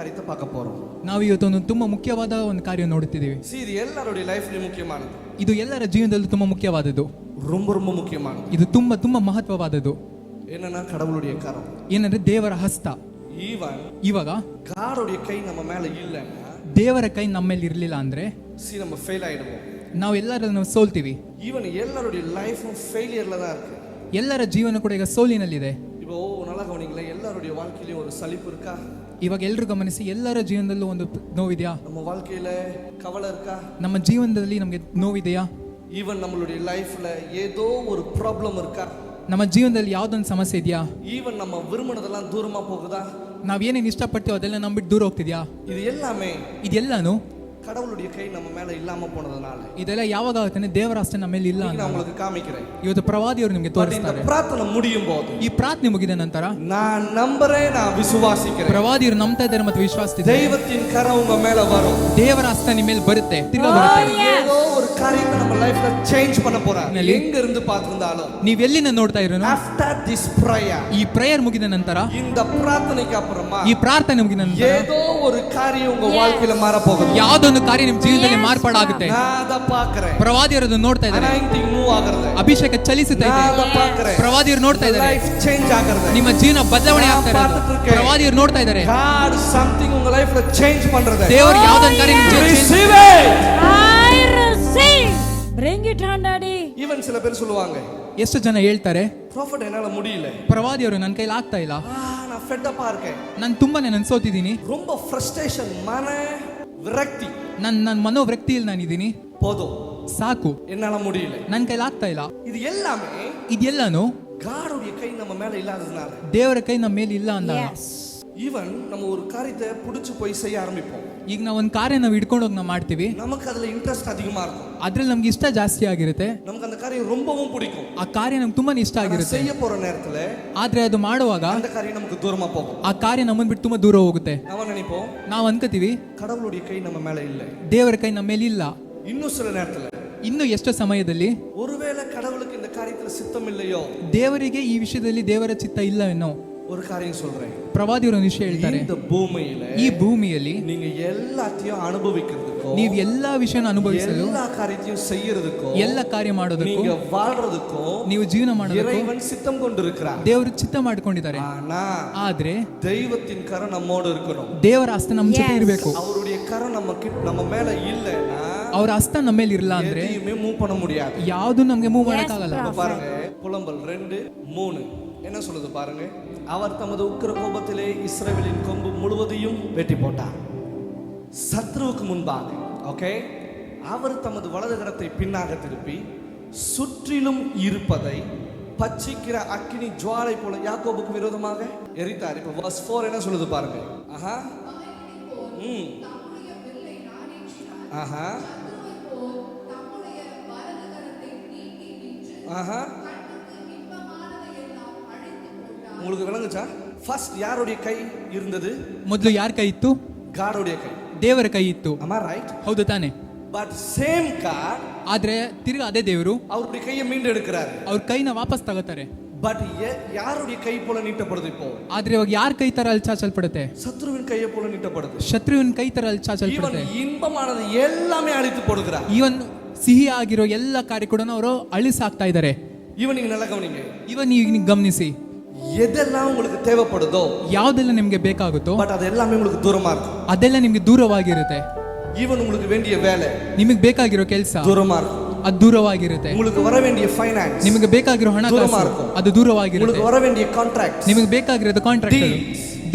காரியத்தை பார்க்க போறோம். ನಾವು ಇವತ್ತು ಒಂದು ತುಂಬಾ ಮುಖ್ಯವಾದ ಒಂದು ಕಾರ್ಯ ನೋಡುತ್ತಿದ್ದೀವಿ. இது எல்லாரோட லைஃப்லயே முக்கியமானது. ಇದು ಎಲ್ಲರ ಜೀವನದಲ್ಲೂ ತುಂಬಾ ಮುಖ್ಯವಾದದ್ದು. ரொம்ப ரொம்ப முக்கியமானது. ಇದು ತುಂಬಾ ತುಂಬಾ ಮಹತ್ವವಾದದ್ದು. என்னன்னா கடவுளுடைய கரம். ಏನಂದ್ರೆ ದೇವರ ಹಸ್ತ. ಇವಾಗ ಗಾಡೋடைய ಕೈ ನಮ್ಮ ಮೇಲೆ இல்லைன்னா ದೇವರ ಕೈ ನಮ್ಮ ಮೇಲೆ ಇರಲಿಲ್ಲ ಅಂದ್ರೆ நம்ம ஃபெயில் ஆயிடுவோம். ನಾವು ಎಲ್ಲರೂ ಸೋಲ್ತೀವಿ. ஈவன் எல்லாரோட லைஃபும் ஃபெயிலியர்ல தான் இருக்கு. ಎಲ್ಲರ ಜೀವನ ಕೂಡ ಈಗ ಸೋಲಿನಲ್ಲಿದೆ. இப்போ நல்லா கவனிங்களே, எல்லாரோட வாழ்க்கையிலயும் ஒரு சலிப்பு இருக்கா? ಇವಾಗ ಎಲ್ಲರೂ ಗಮನಿಸಿ, ಎಲ್ಲರ ಜೀವನದಲ್ಲೂ ಒಂದು ನೋವಿದೆಯಾ? நம்ம வாழ்க்கையில கவலை இருக்கா? ನಮ್ಮ ಜೀವನದಲ್ಲಿ ನಮಗೆ ನೋವಿದೆಯಾ? ஈவன் நம்மளுடைய லைஃப்ல ஏதೋ ஒரு ப்ராப்ளம் இருக்கா? ನಮ್ಮ ಜೀವನದಲ್ಲಿ ಯಾವ್ದೊಂದು ಸಮಸ್ಯೆ ಇದೆಯಾ? ஈவன் நம்ம விரும்பினதெல்லாம் தூரமா போகுதா? ನಾವ್ ಏನೇನು ಇಷ್ಟಪಡ್ತೀವೋ ಅದೆಲ್ಲ ನಮ್ ಬಿಟ್ಟು ದೂರ ಹೋಗ್ತಿದ್ಯಾ? இது எல்லாமே ಇದೆಲ್ಲಾನು கடவுளுடைய கை நம்ம மேல இல்லாம போனதனால. ಇದೆಲ್ಲ ಯಾವಾಗ ಆಗುತ್ತೆ? ದೇವರ ಹಸ್ತ ನಮ್ಮ ಮೇಲೆ ಇಲ್ಲ ಅಂತ ನಾನು உங்களுக்கு காமிக்கிறேன். ಇವತ್ತು ಪ್ರವಾದಿಯವರು ನಿಮಗೆ ತೋರಿಸ್ತಾರೆ. இந்த ಪ್ರಾರ್ಥನೆ முடியும் போது, ಈ ಪ್ರಾರ್ಥನೆ ಮುಗಿದ ನಂತರ நான் நம்புறேன், நான் விசுவாசிக்கிறேன், ಪ್ರವಾದಿಯವರು ನಂಬ್ತಾ ಇದ್ದಾರೆ ಮತ್ತು ವಿಶ್ವಾಸಿಸಿದ್ದಾರೆ. தெய்வத்தின் கரம் உங்க மேல வரும். ದೇವರ ಹಸ್ತ ನಿಮ್ಮ ಮೇಲೆ ಬರುತ್ತೆ, ತಿರ್ಗಾ ಬರುತ್ತೆ. ஏதோ ஒரு காரியத்தை நம்ம லைஃப்ல சேஞ்ச் பண்ண போறார். எங்க இருந்து பார்த்திருந்தாலும் ನೀವು ಎಲ್ಲಿನ ನೋಡ್ತಾ ಇರೋನು, after this prayer, ಈ ಪ್ರೇಯರ್ ಮುಗಿದ ನಂತರ, இந்த ಪ್ರಾರ್ಥನೆக்கு அப்புறமா, ಈ ಪ್ರಾರ್ಥನೆ ಮುಗಿದ ನಂತರ ஏதோ ஒரு காரியம் உங்க வாழ்க்கையில மாற போகுது. ಯಾವುದೊಂದು ಕಾರ್ಯ ನಿಮ್ಮ ಜೀವನದಲ್ಲಿ ಮಾರ್ಪಾಡಾಗುತ್ತೆ. நான் ಅದ பார்க்கிறேன். ಪ್ರವಾದಿಯವರು ನೋಡ್ತಾ ಇದ್ದಾರೆ. anointing move ಆಗುತ್ತೆ. ಅಭಿಷೇಕ ಚಲಿಸುತ್ತಾ ಇದೆ. நான் ಅದ பார்க்கிறேன். ಪ್ರವಾದಿಯವರು ನೋಡ್ತಾ ಇದ್ದಾರೆ. life change ಆಗುತ್ತೆ. ನಿಮ್ಮ ಜೀವನ ಬದಲಾವಣೆ ಆಗ್ತಾ ಇದೆ. ಪ್ರವಾದಿಯವರು ನೋಡ್ತಾ ಇದ್ದಾರೆ. God something ಉங்க ಲೈಫ್ல ಚೇಂಜ್ பண்றது. ದೇವರು ಯಾವುದೊಂದು ಕಾರ್ಯ ನಿಮ್ಮ ಜೀವನದಲ್ಲಿ receive it. I receive. Bring it on daddy. even சில பேர் சொல்லுவாங்க, ಎಷ್ಟು ಜನ ಹೇಳ್ತಾರೆ, prophet என்னால முடியல, ಪ್ರವಾದಿಯವರು ನನ್ನ ಕೈಲಿ ಆಗ್ತಾ ಇಲ್ಲ, நான் fed up இருக்கேன், ನಾನು ತುಂಬಾನೇ ಸೋತಿದ್ದೀನಿ, ரொம்ப frustration, ಮನ ವಿರಕ್ತಿ, ನನ್ನ ಮನೋವ್ಯಕ್ತಿಯಲ್ಲಿ ನಾನಿದ್ದೀನಿ, போதும் ಸಾಕು, என்னால முடியல, ನನ್ನ ಕೈಲಿ ಆಗ್ತಾ ಇಲ್ಲ. இது எல்லாமே ಇದೆಲ್ಲಾನು காடோடைய கை நம்ம மேல இல்லாததுனால. ದೇವರ ಕೈ ನಮ್ಮ ಮೇಲೆ ಇಲ್ಲ ಅಂದಾಗ. ஈவன் நம்ம ஒரு காரியத்தை புடிச்சு போய் செய்ய ஆரம்பிப்போம். ಈಗ ನಾವು ಒಂದು ಕಾರ್ಯ ನಾವು ಹಿಡ್ಕೊಂಡು ಹೋಗಿ ನಾವು ಮಾಡ್ತೀವಿ, நமக்கு அதுல இன்ட்ரெஸ்ட் அதிகமா இருக்கும், ಅದ್ರಲ್ಲಿ ನಮ್ಗೆ ಇಷ್ಟ ಜಾಸ್ತಿ ಆಗಿರುತ್ತೆ, நமக்கு அந்த காரியம் ரொம்பவும் பிடிக்கும், ಆ ಕಾರ್ಯ ನಮ್ಗೆ ತುಂಬಾ ಇಷ್ಟ ಆಗಿರುತ್ತೆ. செய்ய போற நேரத்துல ಆದ್ರೆ ಅದು ಮಾಡುವಾಗ அந்த காரியம் நமக்கு தூரமா போகும். ಆ ಕಾರ್ಯ ನಮ್ಮನ್ನ ಬಿಟ್ಟು ತುಂಬಾ ದೂರ ಹೋಗುತ್ತೆ. நாம நினைப்போம், ನಾವು ಅನ್ಕೋತೀವಿ கடவுளுடைய கை நம்ம மேல இல்ல. ದೇವರ ಕೈ ನಮ್ಮ ಮೇಲೆ ಇಲ್ಲ. இன்னும் சில நேரத்துல, ಇನ್ನು ಎಷ್ಟೋ ಸಮಯದಲ್ಲಿ ஒருவேளை கடவுளுக்கு இந்த காரியத்துல சித்தம் இல்லையோ, ದೇವರಿಗೆ ಈ ವಿಷಯದಲ್ಲಿ ದೇವರ ಚಿತ್ತ ಇಲ್ಲವೇನೋ. ஒரு காரியம் சொல்றேன், ಪ್ರವಾದಿಯವರು ಒಂದು ವಿಷಯ ಹೇಳ್ತಾರೆ, இந்த பூமியில ಈ ಭೂಮಿಯಲ್ಲಿ நீங்க எல்லாத்தையும் அனுபவிக்கிறதுக்கோ, ನೀವು ಎಲ್ಲಾ ವಿಷಯನ ಅನುಭವಿಸಲು, எல்லா காரியத்தையும் செய்யறதுக்கோ, ಎಲ್ಲ ಕಾರ್ಯ ಮಾಡೋದಕ್ಕೂ, நீங்க வாழ்றதுக்கோ ನೀವು ಜೀವನ ಮಾಡೋದಕ್ಕೂ இறைவன் சித்தம் கொண்டிருக்கிறார். ದೇವರು ಚಿತ್ತ ಮಾಡ್ಕೊಂಡಿದ್ದಾರೆ. ಆದ್ರೆ தெய்வத்தின் கரம் நம்மோடு இருக்கணும். ದೇವರ ಹಸ್ತ ನಮ್ಮ ಜೊತೆ ಇರಬೇಕು. அவருடைய கரம் நம்ம மேல இல்லைன்னா, ಅವರ ಹಸ್ತ ನಮ್ಮ ಮೇಲೆ ಇರಲ್ಲ ಅಂದ್ರೆ எதையுமே மூவ் பண்ண முடியாது. ಯಾವುದು ನಮ್ಗೆ ಮೂವ್ ಮಾಡಕ್ಕಾಗಲ್ಲ. பாருங்க, புலம்பல் 2:3 என்ன சொல்லுது பாருங்க, அவர் தமது உக்கிர கோபத்திலே இஸ்ரவேலின் கொம்பு முழுவதையும் வெட்டி போட்டார் சத்ருவுக்கு முன்பாக. ஓகே, அவர் தமது வலது கரத்தை பின்னாக திருப்பி சுற்றிலும் இருப்பதை பச்சிக்கிற அக்கினி ஜுவாலை போல யாக்கோபுக்கு விரோதமாக எரித்தார். இப்போ verse 4 என்ன சொல்லுது பாருங்க. ஆஹா ஆஹா ஆஹா, உங்களுக்கு விளங்குச்சா? ஃபர்ஸ்ட் யாருடைய கை இருந்தது? ಮೊದಲು ಯಾರ ಕೈ ಇತ್ತು? ಗಾಡೋடைய ಕೈ, ದೇವರ ಕೈ ಇತ್ತು. am I right? ಹೌದು ತಾನೆ? but same God, ಆದ್ರೆ ತಿರ್ಗಾ ಅದೇ ದೇವರು அவருடைய கையை மீண்டு எடுக்கிறார். ಅವ್ರ ಕೈನ ವಾಪಸ್ ತಗೋತಾರೆ. but யாருடைய கை போல நீட்டப்படுது இப்போ? ಆದ್ರೆ ಇವಾಗ ಯಾರ ಕೈ ತರ ಅಲ್ಲಿ ಚಾಚಲ್ಪಡುತ್ತೆ? சத்ருவின் கையை போல நீட்டப்படுது. ಶತ್ರುವಿನ ಕೈ ತರ ಅಲ್ಲಿ இவன் ಚಾಚಲ್ಪಡುತ್ತೆ. இன்பமானது எல்லாமே அழித்து போடுகிறார். ಇವನ್ ಸಿಹಿ ಆಗಿರೋ ಎಲ್ಲ ಕಾರ್ಯ ಕೂಡ ಅವರು ಅಳಿಸಾಕ್ತಾ ಇದ್ದಾರೆ. இவன் நீங்க நல்லா கவனிங்க, ಇವನ್ ಈಗ ಗಮನಿಸಿ, எதெல்லாம் உங்களுக்கு தேவைப்படுதோ, ಯಾವ್ದೆಲ್ಲ ನಿಮ್ಗೆ ಬೇಕಾಗುತ್ತೋ, பட் அது எல்லாமே உங்களுக்கு தூரமா இருக்கும். ಅದೆಲ್ಲ ನಿಮ್ಗೆ ದೂರವಾಗಿರುತ್ತೆ. ஈவன் உங்களுக்கு வேண்டிய வேலை, ನಿಮಗೆ ಬೇಕಾಗಿರೋ ಕೆಲಸ தூரமா இருக்கும். ಅದು ದೂರವಾಗಿರುತ್ತೆ. உங்களுக்கு வர வேண்டிய ಫೈನಾನ್ಸ್, ನಿಮಗೆ ಬೇಕಾಗಿರೋ ದೂರமா ಹಣಕಾಸು இருக்கும். ಅದು ದೂರವಾಗಿರುತ್ತೆ. உங்களுக்கு வர வேண்டிய ಕಾಂಟ್ರಾಕ್ಟ್ಸ್, ನಿಮಗೆ ಬೇಕಾಗಿರೋದು ಕಾಂಟ್ರಾಕ್ಟ್,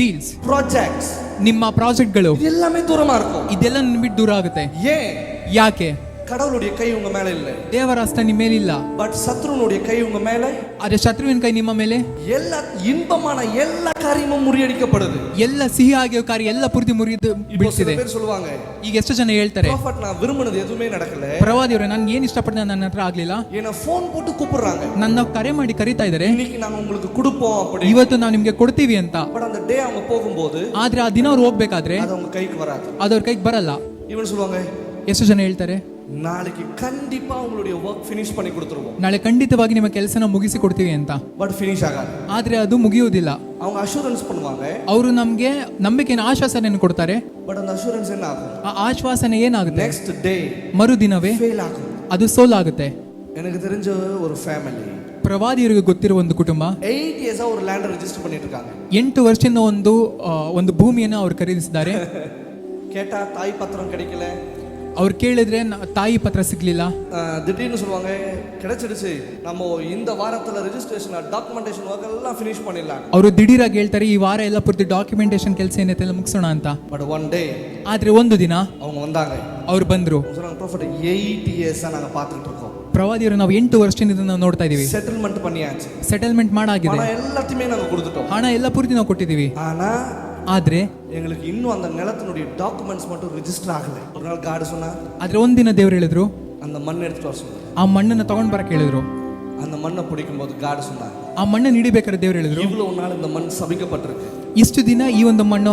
ಡೀಲ್ಸ್, ಪ್ರಾಜೆಕ್ಟ್ಸ್, ನಿಮ್ಮ ಪ್ರಾಜೆಕ್ಟ್ಗಳು, இது எல்லாமே தூரமா இருக்கும். ಇದೆಲ್ಲ ನಿಮ್ಗೆ ಬಿಟ್ಟು ದೂರ ಆಗುತ್ತೆ. ஏன்? ಯಾಕೆ? கடவுளுடைய கை உங்க மேல இல்ல, ದೇವರ ಹಸ್ತ ನಿಮ್ಮ ಮೇಲೆ ಇಲ್ಲ. பட் சத்ருனுடைய கை உங்க மேல. ಆದ್ರೆ ಶತ್ರುವಿನ ಕೈ ನಿಮ್ಮ ಮೇಲೆ. எல்லா இன்பமான எல்லா காரியமும் முறியடிக்கப்படுது. ಎಲ್ಲ ಸಿಹಿ ಆಗಿರೋ ಕಾರ್ಯ ಎಲ್ಲ ಪೂರ್ತಿ ಮುರಿದು ಬೀಳ್ತಿದೆ. பேர் சொல்லுவாங்க, ಈಗ ಎಷ್ಟು ಜನ ಹೇಳ್ತಾರೆ, ப்ராஃபட் நான் விரும்பினது எதுவுமே நடக்கல, ಪ್ರವಾದಿಯವರೇ ನಾನು ಏನ್ ಇಷ್ಟಪಟ್ಟೆ ನನ್ನ ಹತ್ರ ಆಗ್ಲಿಲ್ಲ, என்ன ಫೋನ್ போட்டு கூப்பிடுறாங்க, ನನ್ನ ಕರೆ ಮಾಡಿ ಕರೀತಾ ಇದ್ದಾರೆ, இன்னைக்கு நாங்க உங்களுக்கு கொடுப்போம் அப்படி, ಇವತ್ತು ನಾವು ನಿಮ್ಗೆ ಕೊಡ್ತೀವಿ ಅಂತ. பட் அந்த டே அவங்க போகும்போது ಆದ್ರೆ ಆ ದಿನ ಅವ್ರು ಹೋಗ್ಬೇಕಾದ್ರೆ அது அவங்க கைக்கு வராது, ಅದು ಅವ್ರ ಕೈಗೆ ಬರಲ್ಲ. இவன் சொல்லுவாங்க, ಎಷ್ಟು ಜನ ಹೇಳ್ತಾರೆ, நாளைக்கு கண்டிப்பா உங்களுடைய ஒர்க் ஃபினிஷ் பண்ணி கொடுத்துருவோம். ನಾಳೆ ಖಂಡಿತವಾಗಿ ನಿಮ್ಮ ಕೆಲಸನ ಮುಗಿಸಿ ಕೊಡ್ತೀವಿ ಅಂತ. பட் ஃபினிஷ் ஆகாது. ಆದ್ರೆ ಅದು ಮುಗಿಯುವುದಿಲ್ಲ. அவங்க ಅಶ್ಯೂರೆನ್ಸ್ பண்ணுவாங்க. ಅವರು ನಮಗೆ ನಂಬಿಕೆಯ ಆಶ್ವಾಸನೆಯನ್ನು ಕೊಡ್ತಾರೆ. பட் அந்த ಅಶ್ಯೂರೆನ್ಸ್ என்ன ஆகும்? ಆ ಆಶ್ವಾಸನೆ ಏನಾಗುತ್ತೆ? ನೆಕ್ಸ್ಟ್ ಡೇ ಮರುದಿನವೇ ಫೇಲ್ ಆகும். ಅದು ಸೋಲಾಗುತ್ತೆ. எனக்கு தெரிஞ்ச ஒரு ஃபேமிಲಿ, ಪ್ರವಾದಿಯರಿಗೆ ಗೊತ್ತಿರುವ ಒಂದು ಕುಟುಂಬ 8 ಇಯರ್ಸ್ ಅವರು ಲ್ಯಾಂಡ್ ರಿಜಿಸ್ಟರ್ பண்ணிட்டு இருக்காங்க. 8 ವರ್ಷದಿಂದ ಒಂದು ಭೂಮಿಯನ್ನು ಅವರು ಖರೀದಿಸಿದ್ದಾರೆ. கேட்டா தாய் பத்திரம் கிடைக்கல. ಅವ್ರು ಕೇಳಿದ್ರೆ ತಾಯಿ ಪತ್ರ ಸಿಗ್ಲಿಲ್ಲ. திடீர்னு சொல்லுவாங்க கிடைச்சிடுச்சு, நம்ம இந்த வாரத்துல ರಿಜಿಸ್ಟ್ರೇಷನ್ ಡಾಕ್ಯುಮೆಂಟೇಶನ್ ವರ್ಕ್ ಎಲ್ಲ ಫಿನಿಶ್ பண்ணிடலாம். ಅವರು ದಿಢೀರಾಗಿ ಹೇಳ್ತಾರೆ ಈ ವಾರ ಎಲ್ಲ ಪೂರ್ತಿ ಡಾಕ್ಯುಮೆಂಟೇಶನ್ ಕೆಲಸ ಏನೈತೆ ಎಲ್ಲ ಮುಗಿಸೋಣ ಅಂತ. ಬಟ್ ಒನ್ ಡೇ, ಆದ್ರೆ ಒಂದು ದಿನ அவங்க வந்தாங்க. ಅವ್ರು ಬಂದ್ರು. சொன்னாங்க ப்ராஃபட் 8 ಇಯರ್ಸ್ நாங்க பார்த்துட்டு இருக்கோம். ಪ್ರವಾದಿಯರು ನಾವು 8 ವರ್ಷದಿಂದ ಇದನ್ನ ನಾವು ನೋಡ್ತಾ ಇದೀವಿ. ಸೆಟಲ್ಮೆಂಟ್ பண்ணியாச்சு. ಸೆಟಲ್ಮೆಂಟ್ ಮಾಡಾಗಿದೆ. ಹಣ ಎಲ್ಲத்தையுமே நாங்க கொடுத்துட்டோம். ಹಣ ಎಲ್ಲ ಪೂರ್ತಿ ನಾವು ಕೊಟ್ಟಿದೀವಿ. ಆದ್ರೆ எங்களுக்கு இன்னும் அந்த நிலத்தினுடைய டாக்குமெண்ட்ஸ் மட்டும் ரிஜிஸ்டர் ஆகல. ஒரு நாள் காட் சொன்னா, ಆದ್ರೆ ಒಂದಿನ ದೇವರು ಹೇಳಿದ್ರು அந்த மண்ணை எடுத்துட்டு வர சொன்னாங்க. ಆ ಮಣ್ಣನ್ನ ತಗೊಂಡ್ ಬರಕ್ಕೆ ಹೇಳಿದ್ರು. அந்த மண்ணை பிடிக்கும்போது காட் சொன்னாங்க, ಆ ಮಣ್ಣನ್ನ ಹಿಡಿಬೇಕಾದ್ರೆ ದೇವರು ಹೇಳಿದ್ರು இவ்வளவு நாள் இந்த மண் சபிக்கப்பட்டிருக்கு, ಇಷ್ಟು ದಿನ ಈ ಒಂದು ಮಣ್ಣು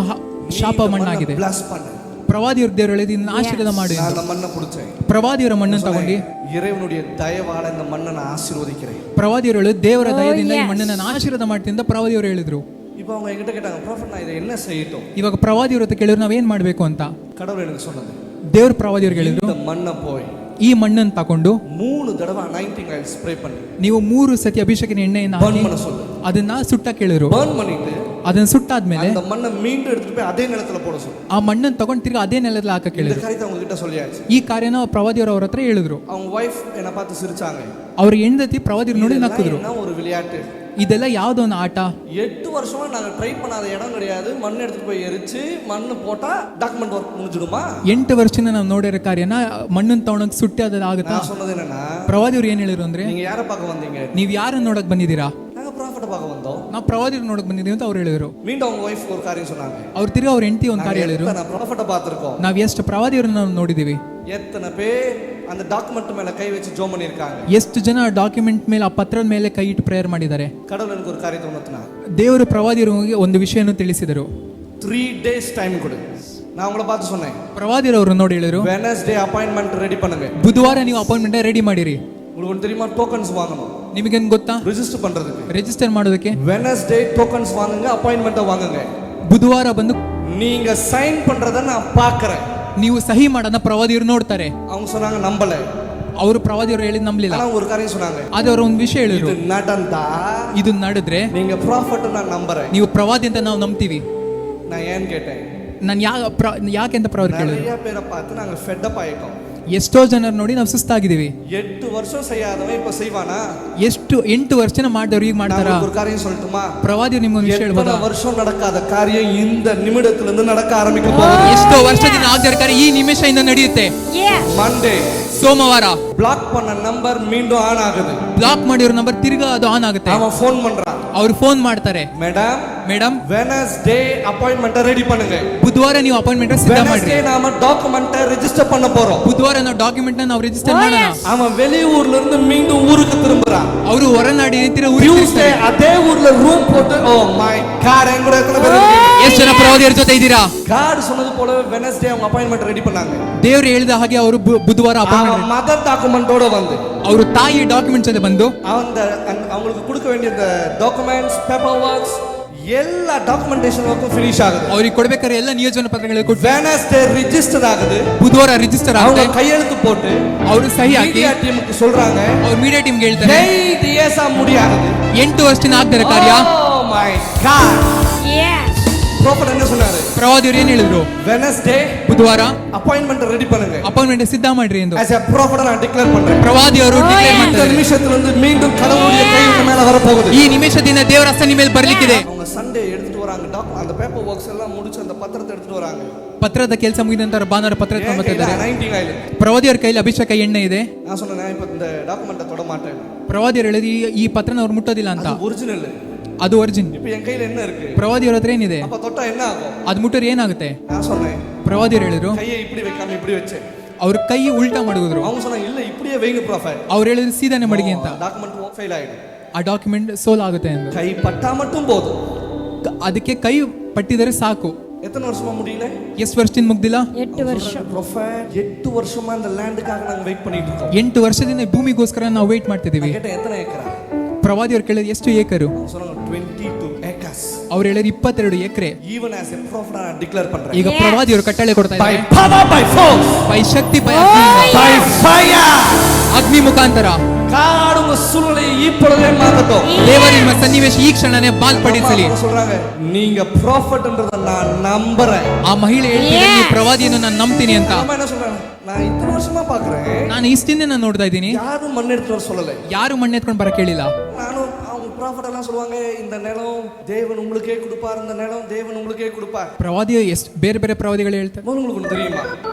ಶಾಪ ಮಣ್ಣಾಗಿದೆ. ಬ್ಲೆಸ್ பண்ணு. ಪ್ರವಾದಿಯವರು ದೇವರು ಹೇಳಿದ್ರು ಇದನ್ನ ಆಶೀರ್ವಾದ ಮಾಡಿ. நான் அந்த மண்ணை பிடிச்சேன். ಪ್ರವಾದಿಯವರ ಮಣ್ಣನ್ನು ತಗೊಂಡು இறைவனுடைய தயவால இந்த மண்ணை நான் ஆசீர்வதிக்கிறேன். ಪ್ರವಾದಿಯವರು ಹೇಳಿದ್ರು ದೇವರ ದಯದಿಂದ ಈ ಮಣ್ಣನ್ನ ನಾನು ಆಶೀರ್ವಾದ ಮಾಡ್ತೀನಿ ಅಂತ ಪ್ರವಾದಿಯವರು ಹೇಳಿದ್ರು. இப்போ அவங்க என்கிட்ட கேட்டாங்க, ப்ராஃபட் நான் இதை என்ன செய்யட்டும்? ಇವಾಗ ಪ್ರವಾದಿಯವ್ರ ಹತ್ರ ಕೇಳಿದ್ರು ನಾವೇನ್ ಮಾಡ್ಬೇಕು ಅಂತ. கடவுள் எனக்கு சொன்னது, ದೇವ್ರ ಪ್ರವಾದಿಯವ್ರಿಗೆ ಹೇಳಿದ್ರು இந்த மண்ணை போய் ಈ ಮಣ್ಣನ್ನು ತಕೊಂಡು 3 தடவை அனாயிண்டிங் ஆயில் ಸ್ಪ್ರೇ பண்ணி ನೀವು 3 ಸತಿ ಅಭಿಷೇಕನ ಎಣ್ಣೆಯನ್ನು ಬರ್ನ್ ಹಾಕಿ பண்ண சொல்லு. ಅದನ್ನ ಸುಟ್ಟಕ್ಕೆ ಹೇಳಿದ್ರು. ಬರ್ನ್ பண்ணிட்டு ಅದನ್ನ ಸುಟ್ಟಾದ್ಮೇಲೆ அந்த மண்ணை மீண்டும் எடுத்துட்டு போய் அதே நிலத்துல போட சொல்லு. ಆ ಮಣ್ಣನ್ನು ತಗೊಂಡು ತಿರ್ಗಿ ಅದೇ ನೆಲದಲ್ಲಿ ಹಾಕಕ್ಕೆ இந்த ಹೇಳಿದ್ರು. காரியத்தை அவங்க கிட்ட சொல்லியாச்சு. ಈ ಕಾರ್ಯನ ಪ್ರವಾದಿಯವರು ಅವ್ರ ಹತ್ರ ಹೇಳಿದ್ರು. அவங்க வைஃப் என்ன பார்த்து சிரிச்சாங்க. ಅವ್ರ ಹೆಂಡತಿ ಪ್ರವಾದಿಯರು ನೋಡಿ ನಕ್ಕಿದ್ರು. என்ன ஒரு விளையாட்டு, ಇದೆಲ್ಲ ಯಾವ್ದೋ ಒಂದು ಆಟ. 8 வருஷமா நாங்க ட்ரை பண்ணாத இடம் கிடையாது. மண் எடுத்துட்டு போய் எரிச்சு மண்ணு போட்டா டாக்குமெண்ட் ஒர்க் முடிஞ்சிடுமா? 8 ವರ್ಷದಿಂದ ನಾವು ನೋಡಿರೋ ಕಾರ್ಯನ ಮಣ್ಣನ್ನು ತಗೊಂಡೋಗಿ ಸುಟ್ಟಿ ಅದು ಆಗುತ್ತಾ? நான் சொன்னது என்னன்னா, ಪ್ರವಾದಿಯವರು ಏನ್ ಹೇಳಿದ್ರು ಅಂದ್ರೆ, நீங்க யாரை பார்க்க வந்தீங்க? ನೀವ್ ಯಾರನ್ನ ನೋಡಕ್ ಬಂದಿದ್ದೀರಾ? நாங்க ப்ராஃபட் பார்க்க வந்தோம். ನಾವು ಪ್ರವಾದಿಯರು ನೋಡಕ್ ಬಂದಿದ್ದೀವಿ ಅಂತ ಅವ್ರು ಹೇಳಿದ್ರು. மீண்டும் அவங்க வைஃப் ஒரு காரியம் சொன்னாங்க. ಅವ್ರು ತಿರ್ಗಿ ಅವ್ರ ಹೆಂಡತಿ ಒಂದು ಕಾರ್ಯ ಹೇಳಿದ್ರು, நான் ப்ராஃபட்ட பார்த்திருக்கோம். ನಾವ್ ಎಷ್ಟು ಪ್ರವಾದಿಯರನ್ನ ನಾವು ನೋಡಿದೀವಿ. எத்தனை பேர் அந்த டாக்குமெண்ட் மேல கை வச்சு ஜெபம் பண்ணிருக்காங்க. ಎಷ್ಟು ಜನ ಡಾಕ್ಯುಮೆಂಟ್ ಮೇಲೆ ಆ ಪತ್ರದ ಮೇಲೆ ಕೈ ಇಟ್ಟು ಪ್ರೇಯರ್ ಮಾಡಿದ್ದಾರೆ. கடவுள் எனக்கு ஒரு காரியத்தை உணர்த்தினா, ದೇವರು ಪ್ರವಾದಿಯರಿಗೆ ಒಂದು ವಿಷಯವನ್ನು ತಿಳಿಸಿದರು. 3 days டைம் கொடு. நான் உங்களை பார்த்து சொன்னேன், ಪ್ರವಾದಿಯರು ಅವರು ನೋಡಿ ಹೇಳಿದ್ರು, வெட்னஸ்டே ಅಪಾಯಿಂಟ್ಮೆಂಟ್ ರೆಡಿ பண்ணுங்க. ಬುಧವಾರ ನೀವು ಅಪಾಯಿಂಟ್ಮೆಂಟ್ ರೆಡಿ ಮಾಡಿರಿ. உங்களுக்கு ஒன்று தெரியுமா, டோக்கன்ஸ் வாங்கணும். ನಿಮಗೇನು ಗೊತ್ತಾ? ರಿಜಿಸ್ಟರ್ பண்றதுக்கு, ರಿಜಿಸ್ಟರ್ ಮಾಡೋದಕ್ಕೆ வெட்னஸ்டே டோக்கன்ஸ் வாங்குங்க, ಅಪಾಯಿಂಟ್ಮೆಂಟ್ வாங்குங்க. ಬುಧವಾರ ಬಂದು நீங்க சைன் பண்றத நான் பார்க்கறேன். ನೀವು ಸಹಿ ಮಾಡೋದನ್ನ ಪ್ರವಾದಿಯರು ನೋಡ್ತಾರೆ. அவங்க சொன்னாங்க நம்பல. ಅವರು ಪ್ರವಾದಿಯವರು ಹೇಳಿದ್ ನಂಬಲಿಲ್ಲ. ஆனா ஒரு காரியம் சொன்னாங்க, ಆದ್ರೆ ಅವರು ಒಂದು ವಿಷಯ ಹೇಳಿದ್ರು, இது நடந்தா ಇದು ನಡೆದ್ರೆ நீங்க ப்ராஃபட் நான் நம்புறேன். ನೀವು ಪ್ರವಾದಿ ಅಂತ ನಾವು ನಂಬ್ತೀವಿ. நான் ஏன் கேட்டேன், ನಾನು ಯಾಕೆ ಅಂತ ಪ್ರವಾದಿ ಕೇಳಿದ್ರು. நிறைய பேரை பார்த்து நாங்க ஃபெட் அப் ஆயிட்டோம். ಎಷ್ಟೋ ಜನರು ನೋಡಿ ನಾವು ಸುಸ್ತಾಗಿದ್ದೀವಿ. 8 வருஷம் செய்யாதவன் இப்ப செய்வானா? 8 ವರ್ಷ ಮಾಡಿದವ್ರು ಈಗ ಮಾಡ್ತಾರಾ? ஒரு காரியம் சொல்லட்டுமா? ಪ್ರವಾದಿ ನಿಮ್ಗೊಂದು ವಿಷಯ ಹೇಳ್ಬೋದಾ? 8 வருஷம் நடக்காத காரியம் இந்த நிமிடத்துல இருந்து நடக்க ஆரம்பிக்க போகுது. ಎಷ್ಟೋ ವರ್ಷದಿಂದ ಆಗದ ಕಾರ್ಯ ಈ ನಿಮಿಷದಿಂದ ನಡೆಯುತ್ತೆ. ಮಂಡೇ ಸೋಮವಾರ ಬ್ಲಾಕ್ பண்ண ನಂಬರ್ மீண்டும் ஆன் ஆகுது. ಬ್ಲಾಕ್ ಮಾಡಿರೋ ನಂಬರ್ ತಿರ್ಗಾ ಅದು ಆನ್ ಆಗುತ್ತೆ. அவன் ஃபோன் பண்றான். ಅವ್ರು ಫೋನ್ ಮಾಡ್ತಾರೆ, ಮೇಡಮ್ வெட்னஸ்டே அப்பாயின்ட்மென்ட் ரெடி பண்ணுங்க. ಬುಧವಾರ ನೀವು ಅಪಾಯಿಂಟ್ಮೆಂಟ್ ಸಿದ್ಧ ಮಾಡಿ. வெட்னஸ்டே நாம டாக்குமெண்ட் ரிஜிஸ்டர் பண்ண போறோம். ಬುಧವಾರ ನಾವು ಡಾಕ್ಯುಮೆಂಟ್ ನಾವು ರಿಜಿಸ್ಟರ್ ಮಾಡೋಣ. அவன் வெளியூர்ல இருந்து மீண்டும் ஊருக்கு திரும்புறான். ಅವರು ಹೊರನಾಡಿ ನಿಂತಿರೋ ಊರಿಗೆ ಟ್ಯೂಸ್ಡೇ அதே ஊர்ல ரூம் போட்டு, ஓ மை காட், எங்க கூட எத்தனை பேர் இருக்கீங்க? ಎಷ್ಟು ಜನ ಪ್ರವಾದಿಯರ ಜೊತೆ ಇದ್ದೀರಾ? காட் சொன்னது போல வெட்னஸ்டே அவங்க அப்பாயின்ட்மென்ட் ரெடி பண்ணாங்க. ದೇವರು ಹೇಳಿದ ಹಾಗೆ ಅವರು ಬುಧವಾರ ಅಪಾಯಿಂಟ್ಮೆಂಟ್ மதர் டாக்குமெண்டோட வந்து, ಅವರು ತಾಯಿ ಡಾಕ್ಯುಮೆಂಟ್ಸ್ ಜೊತೆ ಬಂದು அவங்களுக்கு கொடுக்க வேண்டிய டாக்குமெண்ட்ஸ், பேப்பர் ஒர்க்ஸ், எல்லா டாக்குமெண்டேஷன் ஒர்க்கும் ஃபினிஷ் ஆகுது. ಅವ್ರಿಗೆ ಕೊಡಬೇಕಾದ್ರೆ ಎಲ್ಲ ನಿಯೋಜನೆ ಪತ್ರಗಳು ಕೊಟ್ಟು வெட்னஸ்டே ರಿಜಿಸ್ಟರ್ ஆகுது. ಬುಧವಾರ ರಿಜಿಸ್ಟರ್ அவங்க ಆಗುತ್ತೆ. கையெழுத்து போட்டு ಅವರು ಸಹಿ ಹಾಕಿ மீடியா டீமுக்கு சொல்றாங்க, ಅವ್ರು ಮೀಡಿಯಾ ಟೀಮ್ಗೆ ಹೇಳ್ತಾರೆ 8 இயர்ஸ் முடியாது. 8 ವರ್ಷದಿಂದ ಆಗ್ತಾರೆ ಕಾರ್ಯ. ಓ ಮೈ ಗಾಡ್. ப்ராஃபட் என்ன சொன்னாரு? ಪ್ರವಾದಿಯವರು ಏನ್ ಹೇಳಿದ್ರು? வெட்னஸ்டே ಬುಧವಾರ அப்பாயின்ட்மென்ட் ரெடி பண்ணுங்க. ಅಪಾಯಿಂಟ್ಮೆಂಟ್ ಸಿದ್ಧ ಮಾಡ್ರಿ ಎಂದು as a prophet நான் டிக்ளேர் பண்றேன். ಪ್ರವಾದಿಯವರು ಡಿಕ್ಲೇರ್ இந்த ಮಾಡ್ತಾರೆ, நிமிஷத்துல இருந்து மீண்டும் கடவுளுடைய கை உங்க மேல வர போகுது. ಈ ನಿಮಿಷದಿಂದ ದೇವರ ಹಸ್ತ ನಿಮ್ಮ ಮೇಲೆ ಬರ್ಲಿಕ್ಕಿದೆ. அவங்க சண்டே எடுத்துட்டு வராங்க, அந்த பேப்பர் ஒர்க்ஸ் எல்லாம் முடிச்சு அந்த பத்திரத்தை எடுத்துட்டு வராங்க. ಪತ್ರದ ಕೆಲಸ ಮುಗಿದ ನಂತರ ಭಾನುವಾರ ಪತ್ರ ತಗೊಂಡ್ಬರ್ತಿದ್ದಾರೆ. ಅನಾಯಿಂಟಿಂಗ್ ಆಯಿಲ್, ಪ್ರವಾದಿಯವ್ರ ಕೈಲಿ ಅಭಿಷೇಕ ಎಣ್ಣೆ ಇದೆ. நான் சொன்னேன், நான் இப்ப இந்த டாக்குமெண்ட்டை தொட மாட்டேன். ಪ್ರವಾದಿಯವರು ಹೇಳಿದ್ರು ಈ ಪತ್ರನ ಅವ್ರು ಮುಟ್ಟೋದಿಲ್ಲ ಅಂತ. அது ஒரிಜಿನಲ್. ಅದು ಒರಿಜಿನ್. இப்போ என் கையில என்ன இருக்கு? ಪ್ರವಾದಿಯವ್ರ ಹತ್ರ ಏನಿದೆ? அப்ப தொட்டா என்ன ஆகும்? ಅದು ಮುಟ್ಟರೆ ಏನಾಗುತ್ತೆ? நான் சொன்னேன், ಪ್ರವಾದಿಯವರು ಹೇಳಿದ್ರು கையை இப்படி வைக்காம இப்படி வச்சேன். ಅವ್ರ ಕೈ ಉಲ್ಟಾ ಮಾಡಿದ್ರು. அவங்க சொன்னாங்க, இல்ல இப்படியே வைங்க ப்ராஃபட். ಅವ್ರು ಹೇಳಿದ್ರು ಸೀದಾನೆ ಮಡಿಗೆ ಅಂತ. டாக்குமெண்ட் ಫೇಲ್ ಆಯಿತು. ಆ ಡಾಕ್ಯುಮೆಂಟ್ ಸೋಲ್ ಆಗುತ್ತೆ ಎಂದು. ಕೈ ಪಟ್ಟಾ மட்டும் போதும். ಅದಕ್ಕೆ ಕೈ ಪಟ್ಟಿದರೆ ಸಾಕು. எத்தனை வருஷமா முடியல? ಎಷ್ಟು ವರ್ಷದಿಂದ ಮುಗ್ದಿಲ್ಲ? 8 ವರ್ಷ. ப்ரொஃபட் 8 வருஷமா இந்த ಲ್ಯಾಂಡ್ಗಾಗಿ நாங்க வெயிட் பண்ணிட்டு இருக்கோம். 8 ವರ್ಷದಿಂದ ಈ ಭೂಮಿಗೋಸ್ಕರ ನಾವು ವೇಟ್ ಮಾಡ್ತಿದ್ದೀವಿ. கேட்ட எத்தனை ஏக்கரா? ಪ್ರವಾದಿ ಅವರು ಕೇಳಿದ್ರು ಎಷ್ಟು ಏಕರು? அவங்க சொன்னாங்க 22 acres. ಅವ್ರು ಹೇಳಿದ್ರು 22 ಎಕರೆ. Even as a prophet நான் டிக்ளேர் பண்றேன். ಈಗ ಪ್ರವಾದಿ ಅವರು ಕಟ್ಟಳೆ ಕೊಡ್ತಾ By ಇದ್ದಾರೆ. power, by force, by Shakti, by by fire. ಅಗ್ನಿ ಮುಖಾಂತರ God உங்க சூழ்நிலையை இப்பொழுதே மாத்தட்டும். ದೇವರು ನಿಮ್ಮ ಸನ್ನಿವೇಶ ಈ ಕ್ಷಣನೇ ಬಾಲ್ಪಡಿಸಲಿ. அவங்க சொல்றாங்க நீங்க prophetன்றத நான் நம்புறேன். ಆ ಮಹಿಳೆ ಹೇಳ್ತಿದ್ದಾರೆ ನೀವು ಪ್ರವಾದಿಯನ್ನು ನಾನು ನಂಬ್ತೀನಿ ಅಂತ. அம்மா என்ன சொல்றாங்க? நான் இத்தனை வருஷமா பாக்குறேன். ನಾನು ಇಷ್ಟಿಂದ ನಾನು ನೋಡ್ತಾ ಇದ್ದೀನಿ. யாரும் மண்ணெடுத்து சொல்லல. ಯಾರು ಮಣ್ಣೆತ್ಕೊಂಡು ಬರ ಕೇಳಿಲ್ಲ. நானும் அவங்க ப்ராஃபட் எல்லாம் சொல்லுவாங்க இந்த நிலம் தேவன் உங்களுக்கே கொடுப்பார், இந்த நிலம் தேவன் உங்களுக்கே கொடுப்பார். ಪ್ರವಾದಿ ಎಷ್ಟು ಬೇರೆ ಬೇರೆ ಪ್ರವಾದಿಗಳು ಹೇಳ್ತಾರೆ. உங்களுக்கு ஒன்று தெரியுமா?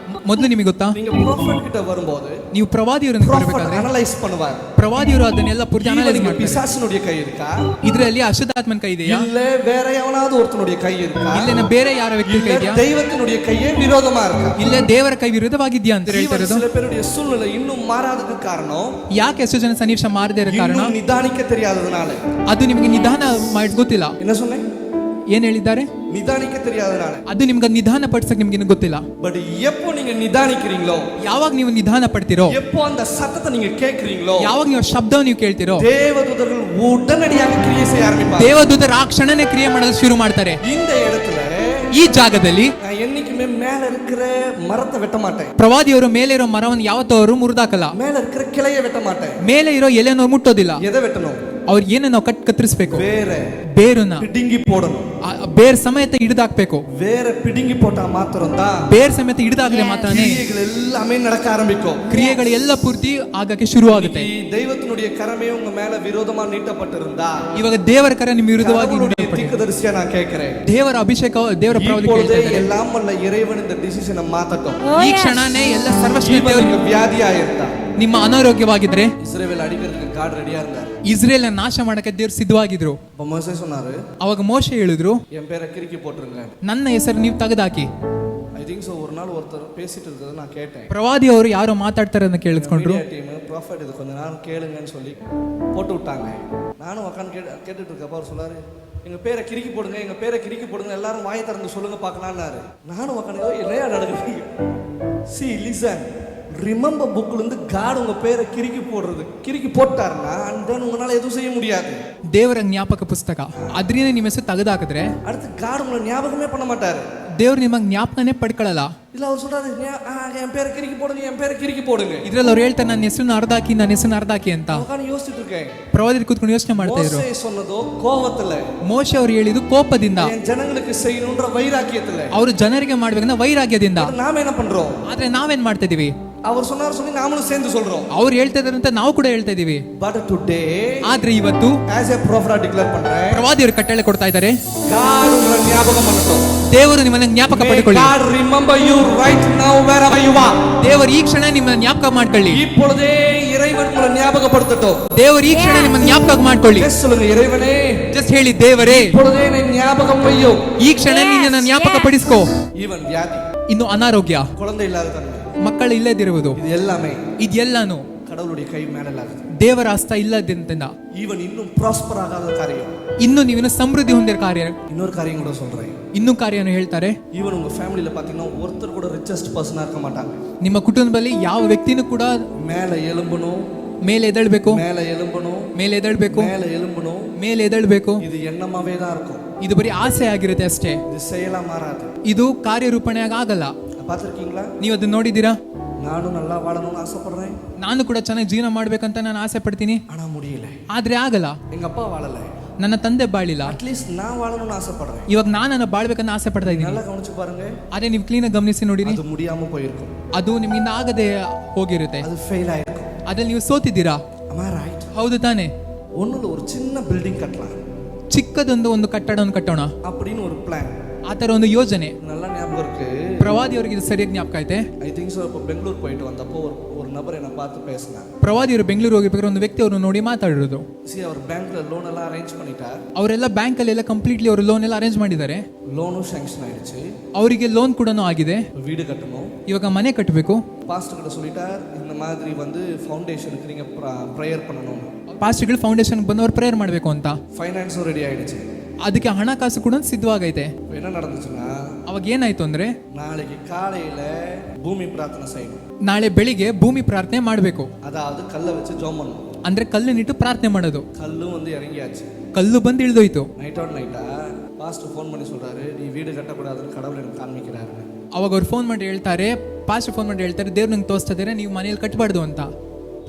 ಮೊದಲು ನಿಮಗೆ ಗೊತ್ತಾ? நீங்க ப்ராஃபட் கிட்ட வரும்போது ನೀವು ಪ್ರವಾದಿಯವರನ್ನು ப்ராஃபட் ಬರಬೇಕಾದ್ರೆ ಅನಲೈಸ್ பண்ணுவார். ಪ್ರವಾದಿಯವರು ಅದನ್ನೆಲ್ಲ ಪೂರ್ತಿ ಅನಲೈಸ್ ಮಾಡ್ತಾರೆ. பிசாசினுடைய ಕೈ இருக்கா? ಇದರಲ್ಲಿ ಅಶುದ್ಧಾತ್ಮನ ಕೈ ಇದೆಯಾ? இல்ல வேற எவனாவது ஒருத்தனுடைய கை இருக்கா? ಇಲ್ಲ ಬೇರೆ ಯಾರ ವ್ಯಕ್ತಿ ಕೈ ಇದೆಯಾ? தெய்வத்தினுடைய கையே விரோதமா இருக்கா? ಇಲ್ಲ ದೇವರ ಕೈ ವಿರುದ್ಧವಾಗಿದ್ಯಾ ಅಂತ ಹೇಳ್ತಾ ಇರೋದು. சில பேருடைய சூழ்நிலை இன்னும் மாறாததுக்கு காரணம் ಯಾಕೆ ಎಷ್ಟು ಜನ ಸನ್ನಿವೇಶ ಮಾರದೇ ಇರೋ ಕಾರಣ இன்னும் நிதானிக்க தெரியாததனால. ಅದು ನಿಮಗೆ ನಿಧಾನ ಮಾಡಿ ಗೊತ್ತಿಲ್ಲ. என்ன சொன்னேன்? ಏನ್ ಹೇಳಿದ್ದಾರೆ? நிதானிக்க தெரியாதனால. ಅದು ನಿಮ್ಗೆ ನಿಧಾನ ಪಡಿಸಕ್ ನಿಮ್ಗೆ ಇನ್ನು ಗೊತ್ತಿಲ್ಲ. பட் எப்போ நீங்க நிதானிக்கிறீங்களோ, ಯಾವಾಗ ನೀವು ನಿಧಾನ ಪಡ್ತಿರೋ, எப்போ அந்த சத்தத்தை நீங்க கேக்குறீங்களோ, ಯಾವಾಗ ನೀವು ಶಬ್ದವನ್ನು ನೀವು ಕೇಳ್ತಿರೋ, தேவதூதர்கள் உடனடியாக கிரியை செய்ய ஆரம்பிப்பாங்க. ದೇವದೂತರು ಆ ಕ್ಷಣನೇ ಕ್ರಿಯೆ ಮಾಡೋದು ಶುರು ಮಾಡ್ತಾರೆ. இந்த இடத்துல ಈ ಜಾಗದಲ್ಲಿ நான் என்னைக்குமே மேல இருக்கிற மரத்தை வெட்ட மாட்டேன். ಪ್ರವಾದಿಯವರು ಮೇಲೆ ಇರೋ ಮರವನ್ನು ಯಾವತ್ತೂ ಅವರು ಮುರಿದಾಕಲ್ಲ. மேல இருக்கிற கிளையை வெட்ட மாட்டேன். ಮೇಲೆ ಇರೋ ಎಲೆಯನ್ನು ಮುಟ್ಟೋದಿಲ್ಲ. எதை வெட்டணும்? ಅವ್ರು ಏನನ್ನ ನಾವು ಕತ್ತರಿಸಬೇಕು? ಬೇರನ್ನ பிடுங்கி போடணும். ಬೇರ್ ಸಮೇತ ಹಿಡಿದಾಕ್ಬೇಕು. வேற பிடுங்கி போட்டா மாத்திரம் தான் ಬೇರ್ ಸಮೇತ ಹಿಡಿದಾಗದೆ ಮಾತ್ರನೇ கிரியைகள் எல்லாமே நடக்க ஆரம்பிக்கும். ಕ್ರಿಯೆಗಳು ಎಲ್ಲ ಪೂರ್ತಿ ಆಗಕ್ಕೆ ಶುರು ಆಗುತ್ತೆ. ಈ தெய்வத்தினுடைய கரமே உங்க மேல விரோதமா நீட்டப்பட்டிருந்தா, ಇವಾಗ ದೇವರ ಕರ ನಿಮ್ಮ ವಿರುದ್ಧವಾಗಿ தீர்க்கதரிசியா நான் கேட்கிறேன், ದೇವರ ಅಭಿಷೇಕ ದೇವರ ಪ್ರವಾದಿ இப்பொழுதே எல்லாம் வல்ல இறைவன் இந்த டிசிஷனை மாத்தட்டும். ಈ ಕ್ಷಣನೇ ಎಲ್ಲ ಸರ್ವಶ್ರೇಷ್ಠ இவனுக்கு வியாதியா இருந்தா, ನಿಮ್ಮ ಅನಾರೋಗ್ಯವಾಗಿದ್ರೆ இஸ்ரவேல் அடிக்கிறதுக்கு காட் ரெடியா இருந்தார். ಇಸ್ರೇಲ್ ನಾಶ ಮಾಡಕ್ಕೆ ದೇವ್ರು ಸಿದ್ಧವಾಗಿದ್ರು. மோசே சொன்னாரு, ಅವಾಗ ಮೋಶೆ ಹೇಳಿದ್ರು என் பேரை கிறுக்கி போட்டுருங்க. ನನ್ನ ಹೆಸರು ನೀವು ತೆಗೆದಾಕಿ. ஐ திங்க் சோ ஒரு நாள் ஒருத்தர் பேசிட்டு இருக்கிறத நான் கேட்டேன். ಪ್ರವಾದಿ ಅವರು ಯಾರೋ ಮಾತಾಡ್ತಾರೆ ಅಂತ ಕೇಳಿಸ್ಕೊಂಡ್ರು. டீம் ப்ராஃபட் இது கொஞ்ச நேரம் கேளுங்கன்னு சொல்லி போட்டு விட்டாங்க. நானும் உட்காந்து கேட்டுட்டு இருக்கப்ப அவர் சொன்னாரு, எங்க பேரை கிறுக்கி போடுங்க, எங்க பேரை கிறுக்கி போடுங்க, எல்லாரும் வாயை திறந்து சொல்லுங்க பார்க்கலாம்னாரு. நானும் உட்காந்து என்னையா நடக்குது? சி லிசன், ரிமெம்பர் புக்ல இருந்து காட் உங்க பேரை கிறுக்கி போட்டாருன்னா அந்த உங்களால எதுவும் செய்ய முடியாது. ದೇವರ ಜ್ಞಾಪಕ ಪುಸ್ತಕ ಅದರಿಂದ ನಿಮ್ಮ ಹೆಸರು ತೆಗೆದಾಕಿದ್ರೆ அடுத்து காட் உங்களை ஞாபகமே பண்ண மாட்டாரு. ದೇವ್ರು ನಿಮಗೆ ಜ್ಞಾಪಕನೇ ಪಡ್ಕೊಳ್ಳಲ್ಲ. இல்ல அவர் சொல்றாரு, என் பேரை கிறுக்கி போடுங்க, என் பேரை கிறுக்கி போடுங்க. ಇದ್ರಲ್ಲಿ ಅವ್ರು ಹೇಳ್ತಾರೆ ನನ್ನ ಹೆಸರನ್ನ ಅರ್ಧಾಕಿ ಅಂತ. உட்காந்து யோசிச்சுட்டு இருக்கேன். ಪ್ರವಾದಿ ಕೂತ್ಕೊಂಡು ಯೋಚನೆ ಮಾಡ್ತಾ ಇದ್ರು. மோசே சொன்னதோ கோவத்துல, ಮೋಶೆ ಅವರು ಹೇಳಿದ್ದು ಕೋಪದಿಂದ, என் ஜனங்களுக்கு செய்யணும்ன்ற வைராக்கியத்துல, ಅವರು ಜನರಿಗೆ ಮಾಡ್ಬೇಕಂದ್ರೆ ವೈರಾಗ್ಯದಿಂದ. நாம என்ன பண்றோம்? ಆದ್ರೆ ನಾವೇನ್ ಮಾಡ್ತಾ ಇದೀವಿ? அவர் சொன்னார் சொல்லி நாமளும் சேர்ந்து சொல்றோம். ಅವ್ರು ಹೇಳ್ತಾ ಇದಾರೆ ಅಂತ ನಾವು ಕೂಡ ಹೇಳ್ತಾ ಇದೀವಿ. But today, ಆದ್ರೆ ಇವತ್ತು as a prophet declare பண்றேன், ಪ್ರವಾದಿಯವರು ಕಟ್ಟಳೆ ಕೊಡ್ತಾ ಇದ್ದಾರೆ, God உங்களை ஞாபகம் பண்ணட்டும். ದೇವರು ನಿಮ್ಮನ್ನ ಜ್ಞಾಪಕ ಪಡಿಕೊಳ್ಳಿ. God remember you right now wherever you are. ದೇವರು ಈ ಕ್ಷಣ ನಿಮ್ಮನ್ನ ಜ್ಞಾಪಕ ಮಾಡ್ಕೊಳ್ಳಿ. இப்பொழுதே இறைவன் உங்களை ஞாபகப்படுத்தட்டும். ದೇವರು ಈ ಕ್ಷಣ ನಿಮ್ಮನ್ನ ಜ್ಞಾಪಕ ಮಾಡ್ಕೊಳ್ಳಿ. Just சொல்லுங்க, இறைவனே, ಜಸ್ಟ್ ಹೇಳಿ, ದೇವರೇ இப்பொழுதே என்னை ஞாபகம் வையும். ಈ ಕ್ಷಣ ನಿನ್ನನ್ನ ಜ್ಞಾಪಕ ಪಡಿಸ್ಕೋ. Even வியாதி, ಇನ್ನು ಅನಾರೋಗ್ಯ, குழந்தை இல்லாத தன்மை, ಮಕ್ಕಳು ಇಲ್ಲದಿರುವುದು, இது எல்லாமே ಇದೆಲ್ಲಾನು கடவுளுடைய கை மேல இல்லாதது. ದೇವರ ಹಸ್ತ ಇಲ್ಲದಿಂದ ஈவன் இன்னும் ப்ராஸ்பர் ஆகாத காரியம். ಇನ್ನು ನೀವಿನ್ನು ಸಮೃದ್ಧಿ ಹೊಂದಿರೋ ಕಾರ್ಯ, இன்னொரு காரியம் கூட சொல்றேன். ಇನ್ನೂ ಕಾರ್ಯನು ಹೇಳ್ತಾರೆ. ஈவன் உங்க ஃபேமிலில பாத்தீங்கன்னா ஒருத்தர் கூட ரிச்சஸ்ட் பர்சனா இருக்க மாட்டாங்க. ನಿಮ್ಮ ಕುಟುಂಬದಲ್ಲಿ ಯಾವ ವ್ಯಕ್ತಿನೂ ಕೂಡ மேல எலும்பணும், ಮೇಲೆ ಎದಳ್ಬೇಕು, மேல எலும்பணும், ಮೇಲೆ ಎದಳ್ಬೇಕು, மேல எலும்பணும். ಮೇಲೆ ಎದಳ್ಬೇಕು. இது எண்ணமாவே தான் இருக்கும். ಇದು ಬರೀ ಆಸೆ ಆಗಿರುತ್ತೆ ಅಷ್ಟೇ. இது செயலா மாறாது. ಇದು ಕಾರ್ಯರೂಪಣೆಯಾಗ ಆಗಲ್ಲ. பாத்திருக்கீங்களா? ನೀವು ಅದನ್ನ ನೋಡಿದ್ದೀರಾ? நானும் நல்லா வாழணும்னு ஆசைப்படுறேன். ನಾನು ಕೂಡ ಚೆನ್ನಾಗಿ ಜೀವನ ಮಾಡ್ಬೇಕಂತ ನಾನು ಆಸೆ ಪಡ್ತೀನಿ, ஆனா முடியல. ಆದ್ರೆ ಆಗಲ್ಲ. எங்க அப்பா வாழல, ನನ್ನ ತಂದೆ ಬಾಳಿಲ್ಲ. அட்லீஸ்ட் நான் வாழணும்னு ஆசைப்படுறேன். ಇವಾಗ ನಾನು ಬಾಳ್ಬೇಕಂತ ಆಸೆ ಪಡ್ತಾ ಇದ್ದೀನಿ. நல்லா கவனிச்சு பாருங்க, ಅದೇ ನೀವು ಕ್ಲೀನ್ ಆಗಿ ಗಮನಿಸಿ ನೋಡಿರಿ, அது முடியாம போயிருக்கும். ಅದು ನಿಮ್ಮಿಂದ ಆಗದೆ ಹೋಗಿರುತ್ತೆ. அது ஃபெயில் ஆயிருக்கும். ಅದ್ರಲ್ಲಿ ನೀವು ಸೋತಿದ್ದೀರಾ. Am I right? ಹೌದು ತಾನೆ? ஒண்ணுல ஒரு சின்ன பில்டிங் கட்டலாம் ಚಿಕ್ಕದೊಂದು ಒಂದು ಕಟ್ಟಡವನ್ನು ಕಟ್ಟೋಣ அப்படின்னு ஒரு பிளான். ಆ ತರ ಒಂದು ಯೋಜನೆ. நல்லா ஞாபகம் இருக்கு. ಪ್ರವಾದಿಯವರಿಗೆ ಇದು ಸರಿಯಾಗಿ ಜ್ಞಾಪಕ ಐತೆ. I think so. இப்போ பெங்களூர் போயிட்டு வந்தப்போ ஒரு நபர் என்ன பார்த்து பேசினார். ಪ್ರವಾದಿಯವರು ಬೆಂಗಳೂರು ಹೋಗಿರ್ಬೇಕಾದ್ರೆ ಒಂದು ವ್ಯಕ್ತಿ ಅವ್ರನ್ನ ನೋಡಿ ಮಾತಾಡಿರೋದು. அவர் பேங்க்ல லோன் எல்லாம் அரேஞ்ச் பண்ணிட்டார். ಅವರೆಲ್ಲ ಬ್ಯಾಂಕ್ ಅಲ್ಲಿ ಎಲ್ಲ ಕಂಪ್ಲೀಟ್ಲಿ ಅವರು ಲೋನ್ ಎಲ್ಲ ಅರೇಂಜ್ ಮಾಡಿದ್ದಾರೆ. லோனும் சாங்ஷன் ஆயிடுச்சு. ಅವರಿಗೆ ಲೋನ್ ಕೂಡ ಆಗಿದೆ. வீடு கட்டணும். ಇವಾಗ ಮನೆ ಕಟ್ಟಬೇಕು. பாஸ்டர் கிட்ட சொல்லிட்டார், இந்த மாதிரி வந்து ஃபவுண்டேஷனுக்கு நீங்க பிரேயர் பண்ணணும். ಪಾಸ್ಟರ್ಗಳು ಫೌಂಡೇಶನ್ ಬಂದವರು ಪ್ರೇಯರ್ ಮಾಡಬೇಕು ಅಂತ. ಫೈನಾನ್ಸ್ ರೆಡಿ ಆயிடுச்சு. ಅದಕ್ಕೆ ಹಣಕಾಸು ಕೂಡ ಸಿದ್ಧವಾಗೈತೆ. என்ன நடந்துச்சுன்னா, ಅವಾಗ ಏನಾಯ್ತು ಅಂದ್ರೆ, நாளைக்கு காலையில பூமி பிரார்த்தனை செய்யணும். ನಾಳೆ ಬೆಳಿಗ್ಗೆ ಭೂಮಿ ಪ್ರಾರ್ಥನೆ ಮಾಡಬೇಕು. அதாவது கல்லை வச்சு ஜெபம் பண்ணணும். ಅಂದ್ರೆ ಕಲ್ಲನ್ನಿಟ್ಟು ಪ್ರಾರ್ಥನೆ ಮಾಡೋದು. கல்லும் வந்து இறங்கியாச்சு. ಕಲ್ಲು ಬಂದು ಇಳಿದೋಯ್ತು. Night on NAITA pastor phone பண்ணி சொல்றாரு, நீ வீடு கட்டக்கூடாதுன்னு கடவுள் எனக்கு காண்பிக்கிறாரு. ಅವಾಗ ಅವ್ರು ಫೋನ್ ಮಾಡಿ ಹೇಳ್ತಾರೆ, ಪಾಸ್ಟರ್ ಫೋನ್ ಮಾಡಿ ಹೇಳ್ತಾರೆ, ದೇವ್ರು ನಂಗೆ ತೋರಿಸ್ತಾ ಇದ್ದಾರೆ ನೀವು ಮನೇಲಿ ಕಟ್ಟಬಾರ್ದು ಅಂತ.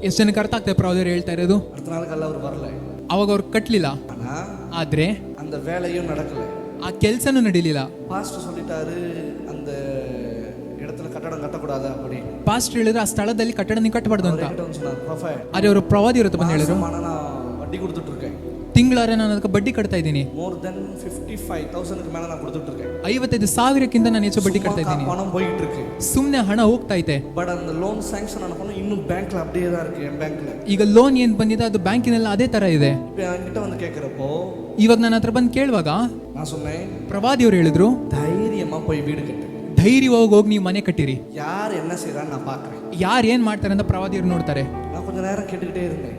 ಎಷ್ಟು ಜನಕ್ಕೆ ಅರ್ಥ ಆಗ್ತದೆ ಪ್ರವಾದಿಯವರು ಹೇಳ್ತಾ ಇರೋದು? அடுத்த நாள் கல்ல அவர் வரல. ಅವಾಗ ಅವ್ರು ಕಟ್ಟಲಿಲ್ಲ. ஆனா ಆದ್ರೆ அந்த வேலையும் நடக்கல. ಆ ಕೆಲಸನೂ ನಡೀಲಿಲ್ಲ. பாஸ்டர் சொல்லிட்டாரு, அந்த இடத்துல கட்டடம் கட்டக்கூடாது அப்படி. ಪಾಸ್ಟರ್ ಹೇಳಿದ್ರು ಆ ಸ್ಥಳದಲ್ಲಿ ಕಟ್ಟಡ ನೀವು ಕಟ್ಟಬಾರ್ದು ಅಂತ. சொன்னார் ப்ரொஃபைட். ಆದ್ರೆ ಅವರು ಪ್ರವಾದಿಯವ್ರ ಹತ್ರ ಬಂದು ಹೇಳಿದ್ರು, நான் வட்டி கொடுத்துட்டு இருக்கேன். ತಿಂಗಳಾರೆ ನಾನು ಅದಕ್ಕೆ ಬಡ್ಡಿ ಕಟ್ತಾ ಇದ್ದೀನಿ. more than 55,000க்கு மேல நான் கொடுத்துட்டு இருக்கேன். 55,000ಕ್ಕಿಂತ ನಾನು ಹೆಚ್ಚು ಬಡ್ಡಿ ಕಟ್ತಾ ಇದ್ದೀನಿ. பணம் போயிட்டு இருக்கு. ಸುಮ್ಮನೆ ಹಣ ಹೋಗ್ತಾ ಇದೆ. பட் அந்த லோன் சாங்ஷன் ஆன பணம் இன்னும் பேங்க்ல அப்படியே தான் இருக்கு, என் பேங்க்ல. ಈಗ ಲೋನ್ ಏನ್ ಬಂದಿದೆ ಅದು ಬ್ಯಾಂಕಿನೆಲ್ಲ ಅದೇ ತರ ಇದೆ. இப்போ என்கிட்ட வந்து கேக்குறப்போ ಇವಾಗ ನನ್ನ ಹತ್ರ ಬಂದು ಕೇಳುವಾಗ நான் சொன்னேன், ಪ್ರವಾದಿಯವರು ಹೇಳಿದ್ರು, தைரியமா போய் வீடு கட்டு. ಧೈರ್ಯವಾಗಿ ಹೋಗಿ ನೀವು ಮನೆ ಕಟ್ಟಿರಿ. யார் என்ன செய்றான்னு நான் பார்க்கறேன். ಯಾರು ಏನ್ ಮಾಡ್ತಾರೆ ಅಂತ ಪ್ರವಾದಿಯವರು ನೋಡ್ತಾರೆ. நான் கொஞ்ச நேரம் கேட்டுக்கிட்டே இருந்தேன்.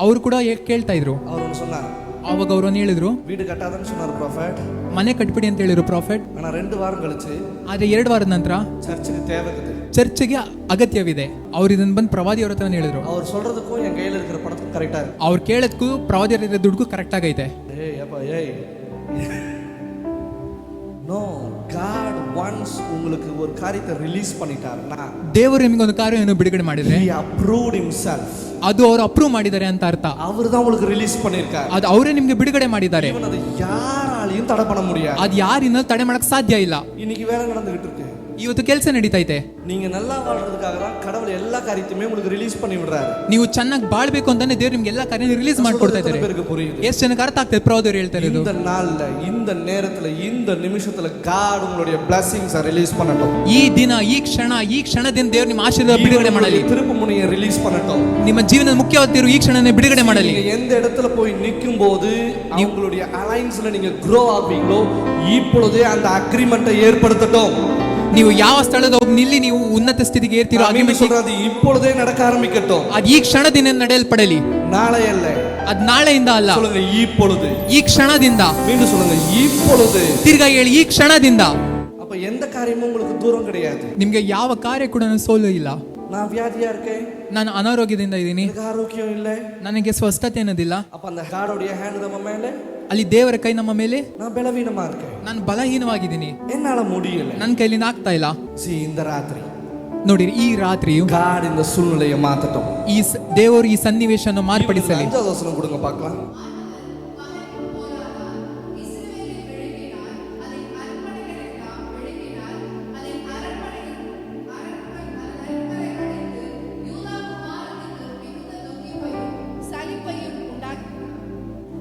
ಅವರು ಕೂಡ ಕೇಳ್ತಾ ಇದ್ರು. அவர் ஒன்று சொன்னார், ಅವಾಗ ಅವ್ರನ್ನ ಹೇಳಿದ್ರು, வீடு கட்டாதன்னு சொன்னார் ப்ராஃபட். ಮನೆ ಕಟ್ಬಿಡಿ ಅಂತ ಹೇಳಿದ್ರು ಪ್ರಾಫೆಟ್. ஆனா 2 வாரம் கழிச்சு ಆದ್ರೆ 2 ವಾರದ ನಂತರ சர்ச்சுக்கு தேவை இருக்குது. ಚರ್ಚ್ಗೆ ಅಗತ್ಯವಿದೆ. ಅವ್ರು ಇದನ್ನ ಬಂದು ಪ್ರವಾದಿಯವ್ರ ಹತ್ರ ಹೇಳಿದ್ರು. அவர் சொல்றதுக்கும் என் கையில இருக்கிற பணத்துக்கும் கரெக்டா இருக்கு. ಅವ್ರು ಕೇಳೋದಕ್ಕೂ ಪ್ರವಾದಿಯರ ದುಡ್ಡು ಕರೆಕ್ಟ್ ಆಗೈತೆ. ஏய் அப்பா ஏய், நோ God once உங்களுக்கு ஒரு காரியத்தை ரிலீஸ் பண்ணிட்டாருன்னா, ದೇವರು ನಿಮಗೆ ಒಂದು ಕಾರ್ಯವನ್ನು ಬಿಡುಗಡೆ ಮಾಡಿದ್ರೆ he approved himself. ಅದು ಅವರು ಅಪ್ರೂವ್ ಮಾಡಿದ್ದಾರೆ ಅಂತ ಅರ್ಥ. அவர் தான் உங்களுக்கு ரிலீஸ் பண்ணிருக்காரு. ಅದು ಅವರೇ ನಿಮಗೆ ಬಿಡುಗಡೆ ಮಾಡಿದ್ದಾರೆ. ಇವನ್ ಅದು யாராலையும் தடை பண்ண முடியாது. ಅದು ಯಾರಿಂದ ತಡೆ ಮಾಡಕ್ ಸಾಧ್ಯ ಇಲ್ಲ. இன்னைக்கு வேலை நடந்துகிட்டு இருக்கு. ಇವತ್ತು ಕೆಲಸ ನಡೀತೈತೆ. நீங்க நல்லா வாழ்றதுக்காக தான் கடவுள் எல்லா காரியத்தையுமே உங்களுக்கு ரிலீஸ் பண்ணி விடுறாரு. ನೀವು ಚೆನ್ನಾಗಿ ಬಾಳ್ಬೇಕು ಅಂತಾನೆ ದೇವ್ರು ನಿಮ್ಗೆ ಎಲ್ಲಾ ಕಾರ್ಯ ರಿಲೀಸ್ ಮಾಡ್ಕೊಡ್ತಾ ಇದ್ದಾರೆ. ಎಷ್ಟು ಜನಕ್ಕೆ ಅರ್ಥ ಆಗ್ತದೆ ಪ್ರವಾದಿಯವರು ಹೇಳ್ತಾ ಇರೋದು? இந்த நாள்ல, இந்த நேரத்துல, இந்த நிமிஷத்துல God உங்களுடைய blessings ரிலீஸ் பண்ணட்டும். ಈ ದಿನ, ಈ ಕ್ಷಣದಿಂದ ದೇವ್ರು ನಿಮ್ಮ ಆಶೀರ್ವಾದ ಬಿಡುಗಡೆ ಮಾಡಲಿ. திருப்பு முனையை ரிலீஸ் பண்ணட்டும். ನಿಮ್ಮ ಜೀವನದ ಮುಖ್ಯವಾದ ದೇವರು ಈ ಕ್ಷಣನೇ ಬಿಡುಗಡೆ ಮಾಡಲಿ. நீங்க எந்த இடத்துல போய் நிக்கும் போது உங்களுடைய அலைன்ஸ்ல நீங்க grow ஆவீங்களோ, இப்பொழுதே அந்த அக்ரிமெண்ட்டை ஏற்படுத்தட்டும். ನೀವು ಯಾವ ಸ್ಥಳದ ಹೋಗಿ ನಿಲ್ಲಿ ನೀವು ಉನ್ನತ ಸ್ಥಿತಿಗೆ ಏರ್ತಿರೋ அக்ரிமெண்ட் சொல்றது இப்பொழுதே நடக்க ஆரம்பிக்கட்டும். ಅದು ಈ ಕ್ಷಣದಿಂದ ನಡೆಯಲ್ಪಡಲಿ. நாளை அல்ல, ಅದು ನಾಳೆಯಿಂದ ಅಲ್ಲ, சொல்லுங்க இப்பொழுது. ಈ ಕ್ಷಣದಿಂದ. மீண்டும் சொல்லுங்க இப்பொழுது. ತಿರ್ಗಾ ಹೇಳಿ ಈ ಕ್ಷಣದಿಂದ. அப்ப எந்த காரியமும் உங்களுக்கு தூரம் கிடையாது. ನಿಮ್ಗೆ ಯಾವ ಕಾರ್ಯ ಕೂಡ ಸೋಲು ಇಲ್ಲ. நான் வியாதியா இருக்கேன், ನಾನು ಅನಾರೋಗ್ಯದಿಂದ ಇದ್ದೀನಿ, எனக்கு ஆரோக்கியம் இல்ல, ನನಗೆ ಸ್ವಸ್ಥತೆ ಅನ್ನೋದಿಲ್ಲ. அப்ப அந்த காடோடைய ஹேண்ட் நம்ம மேல, ಅಲ್ಲಿ ದೇವರ ಕೈ ನಮ್ಮ ಮೇಲೆ, நான் பலவீனமா இருக்கேன், ನಾನು ಬಲಹೀನವಾಗಿದ್ದೀನಿ, என்னால முடியல. ನನ್ನ ಕೈಲಿಂದ ಆಗ್ತಾ ಇಲ್ಲ. இந்த ರಾತ್ರಿ ನೋಡಿ, ಈ ರಾತ್ರಿಯು God இந்த சூழ்நிலையை மாத்தட்டும். ಈ ದೇವರು ಈ ಸನ್ನಿವೇಶವನ್ನು ಮಾರ್ಪಡಿಸಲಿ. 5வது வசனம் கொடுங்க பார்க்கலாம்.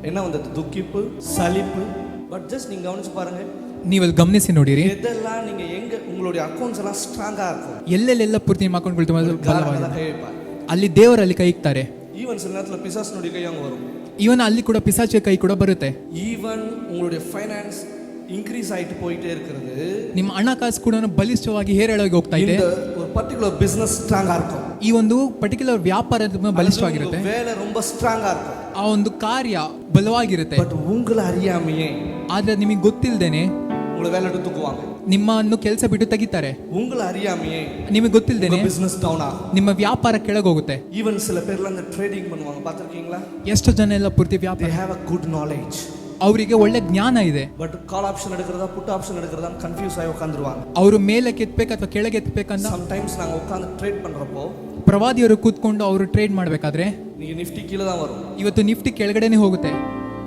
என்ன வந்தது? துக்கிப்பு, சலிப்பு. பட் ஜஸ்ட் நீங்க கவனிச்சு பாருங்க. ನೀವಲ್ಲಿ ಗಮನಿಸಿ ನೋಡಿರಿ, எதெல்லாம் நீங்க எங்க உங்களுடைய அக்கவுண்ட்ஸ் எல்லாம் ಸ್ಟ್ರಾಂಗಾ இருக்கும், ಎಲ್ಲೆಲ್ಲೆಲ್ಲ ಪೂರ್ತಿ ನಿಮ್ಮ ಅಕೌಂಟ್ಗಳು ತುಂಬಾ ಬಲವಾಗಿದೆ, கை வைப்பார். ಅಲ್ಲಿ ದೇವರಲ್ಲಿ ಕೈ ಇಕ್ತಾರೆ. ஈவன் சில நேரத்துல பிசாசுனுடைய கை அங்க வரும். ಇವನ್ ಅಲ್ಲಿ ಕೂಡ ಪಿಸಾಚಿಯ ಕೈ ಕೂಡ ಬರುತ್ತೆ. ஈவன் உங்களுடைய ஃபைனான்ஸ் இன்க்ரீஸ் ஆயிட்டு போயிட்டே இருக்கிறது, ನಿಮ್ಮ ಹಣಕಾಸು ಕೂಡ ಬಲಿಷ್ಠವಾಗಿ ಹೇರಳವಾಗಿ ಹೋಗ್ತಾ ಇದೆ. இந்த ஒரு பர்టిక్యులர் பிசினஸ் ஸ்ட்ராங்கா இருக்கும். ಈ ಒಂದು ಪರ್ಟಿಕ್ಯುಲರ್ ವ್ಯಾಪಾರ ಬಲಿಷ್ಠವಾಗಿರುತ್ತೆ, வேலை ரொம்ப ஸ்ட்ராங்கா இருக்கும். ಆ ಒಂದು ಕಾರ್ಯ ಬಲವಾಗಿರುತ್ತೆ. பட் உங்களை அறியாமையே ಆದ್ರೆ ನಿಮಗೆ ಗೊತ್ತಿಲ್ದೇನೆ உங்களை வேலை விட்டு தூக்குவாங்க. ನಿಮ್ಮನ್ನು ಕೆಲಸ ಬಿಟ್ಟು ತೆಗಿತಾರೆ. உங்களை அறியாமையே ನಿಮಗೆ ಗೊತ್ತಿಲ್ದೇನೆ பிசினஸ் டவுன் ஆகும். ನಿಮ್ಮ ವ್ಯಾಪಾರ ಕೆಳಗೋಗುತ್ತೆ. ஈவன் சில பேர்ல அந்த ட்ரேடிங் பண்ணுவாங்க, பாத்திருக்கீங்களா? ಎಷ್ಟು ಜನ ಎಲ್ಲ ಪೂರ್ತಿ they ವ್ಯಾಪಾರ, have a good knowledge, ಅವರಿಗೆ ಒಳ್ಳೆ ಜ್ಞಾನ ಇದೆ. பட் கால் ஆப்ஷன் எடுக்கிறதா புட் ஆப்ஷன் எடுக்கிறதா கன்ஃபியூஸ் ஆகி உட்காந்துருவாங்க. ಅವರು ಮೇಲೆ ಕೆತ್ತಬೇಕು ಅಥವಾ ಕೆಳಗೆ ಎತ್ತಬೇಕಂತ சம்டைம்ஸ் நாங்க உட்காந்து ட்ரேட் பண்றப்போ ಪ್ರವಾದಿಯವರು ಕೂತ್ಕೊಂಡು ಅವರು ಟ್ರೇಡ್ ಮಾಡಬೇಕಾದ್ರೆ நீங்க நிஃப்டி கீழே தான் வரும். ಇವತ್ತು ನಿಫ್ಟಿ ಕೆಳಗಡೆನೆ ಹೋಗುತ್ತೆ.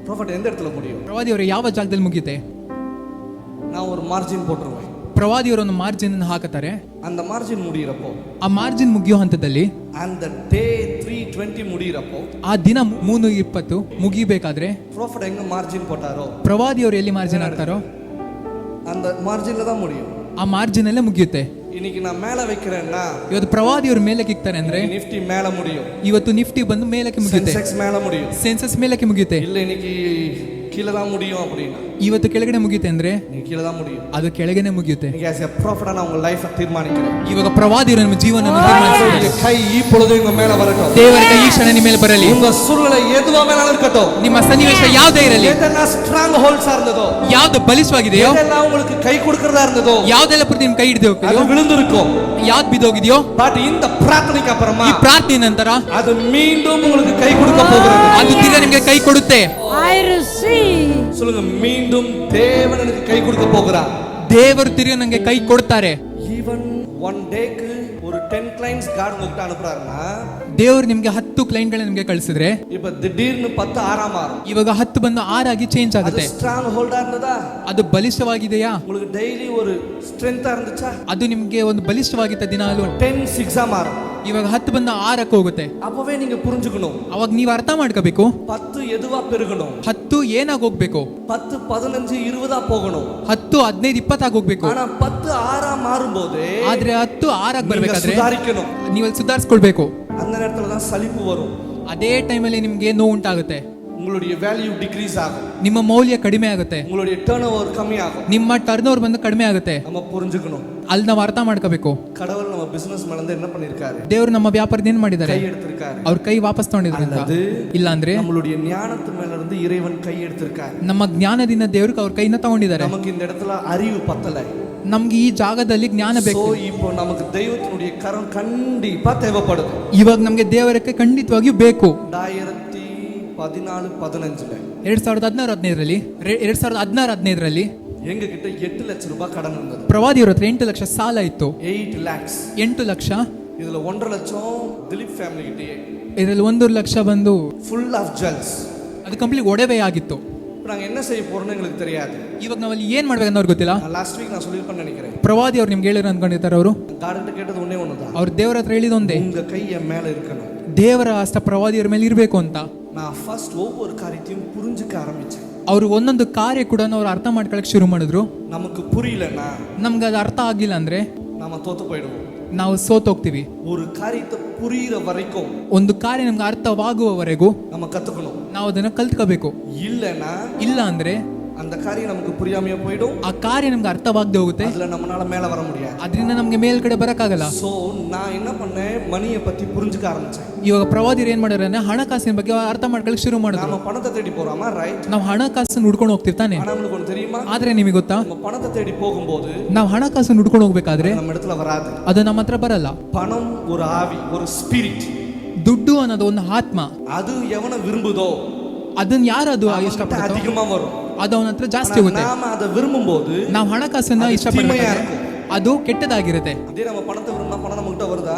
ப்ராஃபிட் எந்த இடத்துல முடியும்? ಪ್ರವಾದಿಯವರು ಯಾವ ಜಾಗದಲ್ಲಿ ಮುಗಿಯುತ್ತೆ? நான் ஒரு ಮಾರ್ಜಿನ್ போட்டுருவேன். ಪ್ರವಾದಿಯವರು ಒಂದು ಮಾರ್ಜಿನ್ ಹಾಕುತ್ತಾರೆ. அந்த ಮಾರ್ಜಿನ್ முடியறப்போ, ಆ ಮಾರ್ಜಿನ್ ಮುಗಿಯೋ ಹಂತದಲ್ಲಿ, அந்த ಡೇ 3:20 முடியறப்போ, ಆ ದಿನ 3:20 ಮುಗಿಬೇಕಾದ್ರೆ ப்ராஃபிட் எங்க மார்ಜಿன் போட்டாரோ, ಪ್ರವಾದಿಯವರು ಎಲ್ಲಿ ಮಾರ್ಜಿನ್ ಹಾಕ್ತಾರೋ அந்த மார்ಜಿன்ல தான் முடியும். ಆ ಮಾರ್ಜಿನ್ ಅಲ್ಲೇ ಮುಗಿಯುತ್ತೆ. இன்னைக்கு நான் மேல வைக்கிறேன்னா ಇವತ್ತು ಪ್ರವಾದಿಯವರು ಮೇಲಕ್ಕೆ ಇಕ್ತಾರೆ ಅಂದ್ರೆ நிஃப்டி மேல முடியும், ಇವತ್ತು ನಿಫ್ಟಿ ಬಂದು ಮೇಲಕ್ಕೆ ಮುಗಿಯುತ್ತೆ, சென்ಸೆಕ್ಸ್ மேல முடியும். ಸೆನ್ಸಸ್ ಮೇಲಕ್ಕೆ ಮುಗಿಯುತ್ತೆ. இல்ல இன்னைக்கு கீழே தான் முடியும் அப்படின்னா ಇವತ್ತು ಕೆಳಗಡೆ ಮುಗಿಯುತ್ತೆ ಅಂದ್ರೆ நீங்க கீழே தான் முடியும். ಅದು ಕೆಳಗನೆ ಮುಗಿಯುತ್ತೆ. நீங்க as a prophet நான் உங்க லைஃபை தீர்மானிக்கிறேன். ಇವಾಗ ಪ್ರವಾದಿಯರು ನಿಮ್ಮ ಜೀವನವನ್ನು ತೀರ್ಮಾನಿಸಿದ್ದಾರೆ. உங்களுடைய கை இப்பொழுது உங்க மேல வரட்டும். ದೇವರ ಕೈ ಈ ಕ್ಷಣ ನಿಮ್ಮ ಮೇಲೆ ಬರಲಿ. உங்க சூழ்நிலை எதுவா வேணாலும் இருக்கட்டும். ನಿಮ್ಮ ಸನ್ನಿವೇಶ ಯಾವುದೇ ಇರಲಿ, எதெல்லாம் ஸ்ட்ராங் ஹோல்ட்ஸா இருந்ததோ, ಯಾವ್ದು ಬಲಿಷ್ಠವಾಗಿದೆಯೋ, எதெல்லாம் உங்களுக்கு கை கொடுக்கறதா இருந்ததோ, ಯಾವ್ದೆಲ್ಲ ಪ್ರತಿ ನಿಮ್ ಕೈ ಹಿಡಿದು ಹೋಗಿದೆಯೋ, அது விழுந்திருக்கும். ಯಾವ್ದು ಬಿದ್ದೋಗಿದೆಯೋ, பட் இந்த பிரார்த்தனைக்கு அப்புறமா ಈ ಪ್ರಾರ್ಥನೆ ನಂತರ அது மீண்டும் உங்களுக்கு கை கொடுக்க போகிறது. ಅದು ತಿರ್ಗಾ ನಿಮಗೆ ಕೈ ಕೊಡುತ್ತೆ. I receive. சொல்லுங்க, மீண்டும் தேவன் எனக்கு கை கொடுக்க போகிறார். ದೇವರು ತಿರ್ಗಾ ನನಗೆ ಕೈ ಕೊಡ್ತಾರೆ. ஈவன் ஒன் டேக்கு ஒரு 10 கிளைண்ட்ஸ் காட் உங்ககிட்ட அனுப்புறாருன்னா, ದೇವರು ನಿಮ್ಗೆ 10 ಕ್ಲೈಂಟ್ಗಳನ್ನ ನಿಮಗೆ ಕಳಿಸಿದ್ರೆ இப்ப திடீர்னு 10 ஆறாம் மாறும். ಇವಾಗ 10 ಬಂದು 6 ಆಗಿ ಚೇಂಜ್ அது ಆಗುತ್ತೆ. ஸ்ட்ராங் ஹோல்டா இருந்ததா? ಅದು ಬಲಿಷ್ಠವಾಗಿದೆಯಾ? உங்களுக்கு டெய்லி ஒரு ஸ்ட்ரெngthா இருந்துச்சா? ಅದು ನಿಮ್ಗೆ ಒಂದು ಬಲಿಷ್ಠವಾಗಿದ್ದ ದಿನಾಲು 10 6 ஆ மாறும். ಇವಾಗ 10 ಬಂದು 6ಕ್ಕೆ ಹೋಗುತ್ತೆ. அப்பவே நீங்க புரிஞ்சுக்கணும், ಅವಾಗ ನೀವು ಅರ್ಥ ಮಾಡ್ಕೋಬೇಕು, 10 எதுவா பெருகணும், 10 ಏನಾಗಿ ಹೋಗ್ಬೇಕು, 10 15 20 போகணும். 10 15 20 ಆಗಿ ಹೋಗ್ಬೇಕು. ஆனா 10 6 மாறும்போது ಆದ್ರೆ 10 6 ಆಗಿ ಬರ್ಬೇಕಾದ್ರೆ சுதாரிக்கணும். ನೀವು ಅಲ್ಲಿ ಸುಧಾರಿಸ್ಕೊಳ್ಬೇಕು. அந்த நேரத்துல தான் சலிப்பு வரும். ಅದೇ ಟೈಮಲ್ಲಿ ನಿಮ್ಗೆ ನೋವು ಉಂಟಾಗುತ್ತೆ, உங்களுடைய வேல்யூ டிக்ரீஸ் ஆகும், ನಿಮ್ಮ ಮೌಲ್ಯ ಕಡಿಮೆ ಆಗುತ್ತೆ, உங்களுடைய டர்ன் ஓவர் கம்மி ஆகும். ನಿಮ್ಮ ಟರ್ನ್ ಓವರ್ ಬಂದು ಕಡಿಮೆ ಆಗುತ್ತೆ. நம்ம புரிஞ்சுக்கணும், ಅಲ್ಲಿ ನಾವು ಅರ್ಥ ಮಾಡ್ಕೋಬೇಕು. கடவுள் நம்ம பிசினஸ் மேல இருந்து என்ன பண்ணிருக்காரு? ದೇವರು ನಮ್ಮ ವ್ಯಾಪಾರದ ಏನ್ ಮಾಡಿದ್ದಾರೆ? கை எடுத்திருக்காரு. ಅವ್ರ ಕೈ ವಾಪಸ್ ತಗೊಂಡಿದ್ರು ಅಂತ. அல்லது ಇಲ್ಲ ಅಂದ್ರೆ நம்மளுடைய ஞானத்து மேல இருந்து இறைவன் கை எடுத்திருக்காரு. ನಮ್ಮ ಜ್ಞಾನದಿಂದ ದೇವ್ರಿಗೆ ಅವ್ರ ಕೈನ ತಗೊಂಡಿದ್ದಾರೆ. நமக்கு இந்த இடத்துல அறிவு பத்தல. ನಮ್ಗೆ ಈ ಜಾಗದಲ್ಲಿ ಜ್ಞಾನ ಬೇಕು. சோ இப்போ நமக்கு தெய்வத்தினுடைய கரம் கண்டிப்பா தேவைப்படுது. ಇವಾಗ ನಮ್ಗೆ ದೇವರ ಕೈ ಖಂಡಿತವಾಗಿಯೂ ಬೇಕು. 2014-15 2016-17ರಲ್ಲಿ 2016-17ರಲ್ಲಿ எங்க கிட்ட 8 லட்சம் ரூபாய் கடன் இருந்தது. ಪ್ರವಾದಿಯವ್ರ ಹತ್ರ 8 ಲಕ್ಷ ಸಾಲ ಇತ್ತು. 8 lakhs. 8 ಲಕ್ಷ. இதுல 1.5 லட்சம் திலீப் ஃபேமிலி கிட்டே. ಇದರಲ್ಲಿ 1 ಲಕ್ಷ ಬಂದು ஃபுல் ಆಫ್ ஜுவல்ஸ். ಅದು ಕಂಪ್ಲೀಟ್ ಒಡವೆ ಆಗಿತ್ತು. நாங்க என்ன செய்ய போறோம்னு எங்களுக்கு தெரியாது. ಇವಾಗ ನಾವಲ್ಲಿ ಏನ್ ಮಾಡ್ಬೇಕಂತ ಅವ್ರಿಗೆ ಗೊತ್ತಿಲ್ಲ. லாஸ்ட் வீக் நான் சொல்லிருப்பேன்னு நினைக்கிறேன். ಪ್ರವಾದಿ ಅವ್ರು ನಿಮ್ಗೆ ಹೇಳಿದ್ರು ಅನ್ಕೊಂಡಿರ್ತಾರೆ ಅವರು. ಗಾರ್ಡನ್ ಕೇಟದು ಒಂದೇ ಒಂದಾ. ಅವ್ರ ದೇವರ ಹತ್ರ ಹೇಳಿದ ಒಂದೇ, உங்க கை என் மேல இருக்கணும். ದೇವರ ಹಸ್ತ ಪ್ರವಾದಿಯವ್ರ ಮೇಲೆ ಇರಬೇಕು ಅಂತ. நான் ஃபர்ஸ்ட் ஒவ்வொரு காரியத்தையும் புரிஞ்சுக்க ஆரம்பிச்சேன். ಅವರು ಒಂದೊಂದು ಕಾರ್ಯ ಕೂಡ ಅವ್ರು ಅರ್ಥ ಮಾಡ್ಕೊಳಕ್ ಶುರು ಮಾಡಿದ್ರು. நமக்கு புரியலனா ನಮ್ಗೆ ಅದು ಅರ್ಥ ಆಗಿಲ್ಲ ಅಂದ್ರೆ நாம தோத்து போயிடுவோம். ನಾವು ಸೋತೋಗ್ತೀವಿ. ஒரு காரியத்தை புரியிற வரைக்கும், ಒಂದು ಕಾರ್ಯ ನಮ್ಗೆ ಅರ್ಥವಾಗುವವರೆಗೂ நம்ம கத்துக்கணும். ನಾವು ಅದನ್ನ ಕಲ್ತ್ಕೋಬೇಕು. இல்லனா ಇಲ್ಲ ಅಂದ್ರೆ அந்த காரியம் நமக்கு புரியாமையே போய்டும். ಆ ಕಾರ್ಯ ನಮ್ಗೆ ಅರ್ಥವಾಗದೆ ಹೋಗುತ್ತೆ. அதுல நம்மனால மேல வர முடியாது. ಅದರಿಂದ ನಮ್ಗೆ ಮೇಲ್ಗಡೆ ಬರಕ್ಕಾಗಲ್ಲ. சோ நான் என்ன பண்ணேன், மணியை பத்தி புரிஞ்சுக்க ஆரம்பிச்சேன். ಇವಾಗ ಪ್ರವಾದಿರು ಏನ್ ಮಾಡಿದ್ರೆ ಹಣಕಾಸಿನ ಬಗ್ಗೆ ಅರ್ಥ ಮಾಡ್ಕೊಳಕ್ ಶುರು ಮಾಡಿದ್ರು. நாம பணத்தை தேடி போறோமா? ரைட். ನಾವು ಹಣಕಾಸನ್ನು ಹುಡ್ಕೊಂಡು ಹೋಗ್ತೀವಿ ತಾನೆ. ஆனா நமக்கு ஒன்னு தெரியுமா? ಆದ್ರೆ ನಿಮಗೆ ಗೊತ್ತಾ, நம்ம பணத்தை தேடி போகும்போது ನಾವು ಹಣಕಾಸನ್ನು ಹುಡ್ಕೊಂಡು ಹೋಗ್ಬೇಕಾದ್ರೆ நம்ம இடத்துல வராது. ಅದು ನಮ್ಮ ಹತ್ರ ಬರಲ್ಲ. பணம் ஒரு ஆவி, ஒரு ஸ்பிரிட். ದುಡ್ಡು ಅನ್ನೋದು ಒಂದು ಆತ್ಮ. அது எவன விரும்புதோ ಅದನ್ನ ಯಾರು ಅದು ಇಷ್ಟಪಡ್ತಾರೋ அதிகமா வரும். ಅದು ಅವನ ಹತ್ರ ಜಾಸ್ತಿ ಹೋಗುತ್ತೆ. நாம அதை விரும்பும்போது ನಾವು ಹಣಕಾಸನ್ನ ಇಷ್ಟಪಡ್ತೀವಿ, ಅದು ಕೆಟ್ಟದಾಗಿರುತ್ತೆ. அதே நம்ம பணத்தை விரும்பினா பணம் நம்ம கிட்ட வருதா?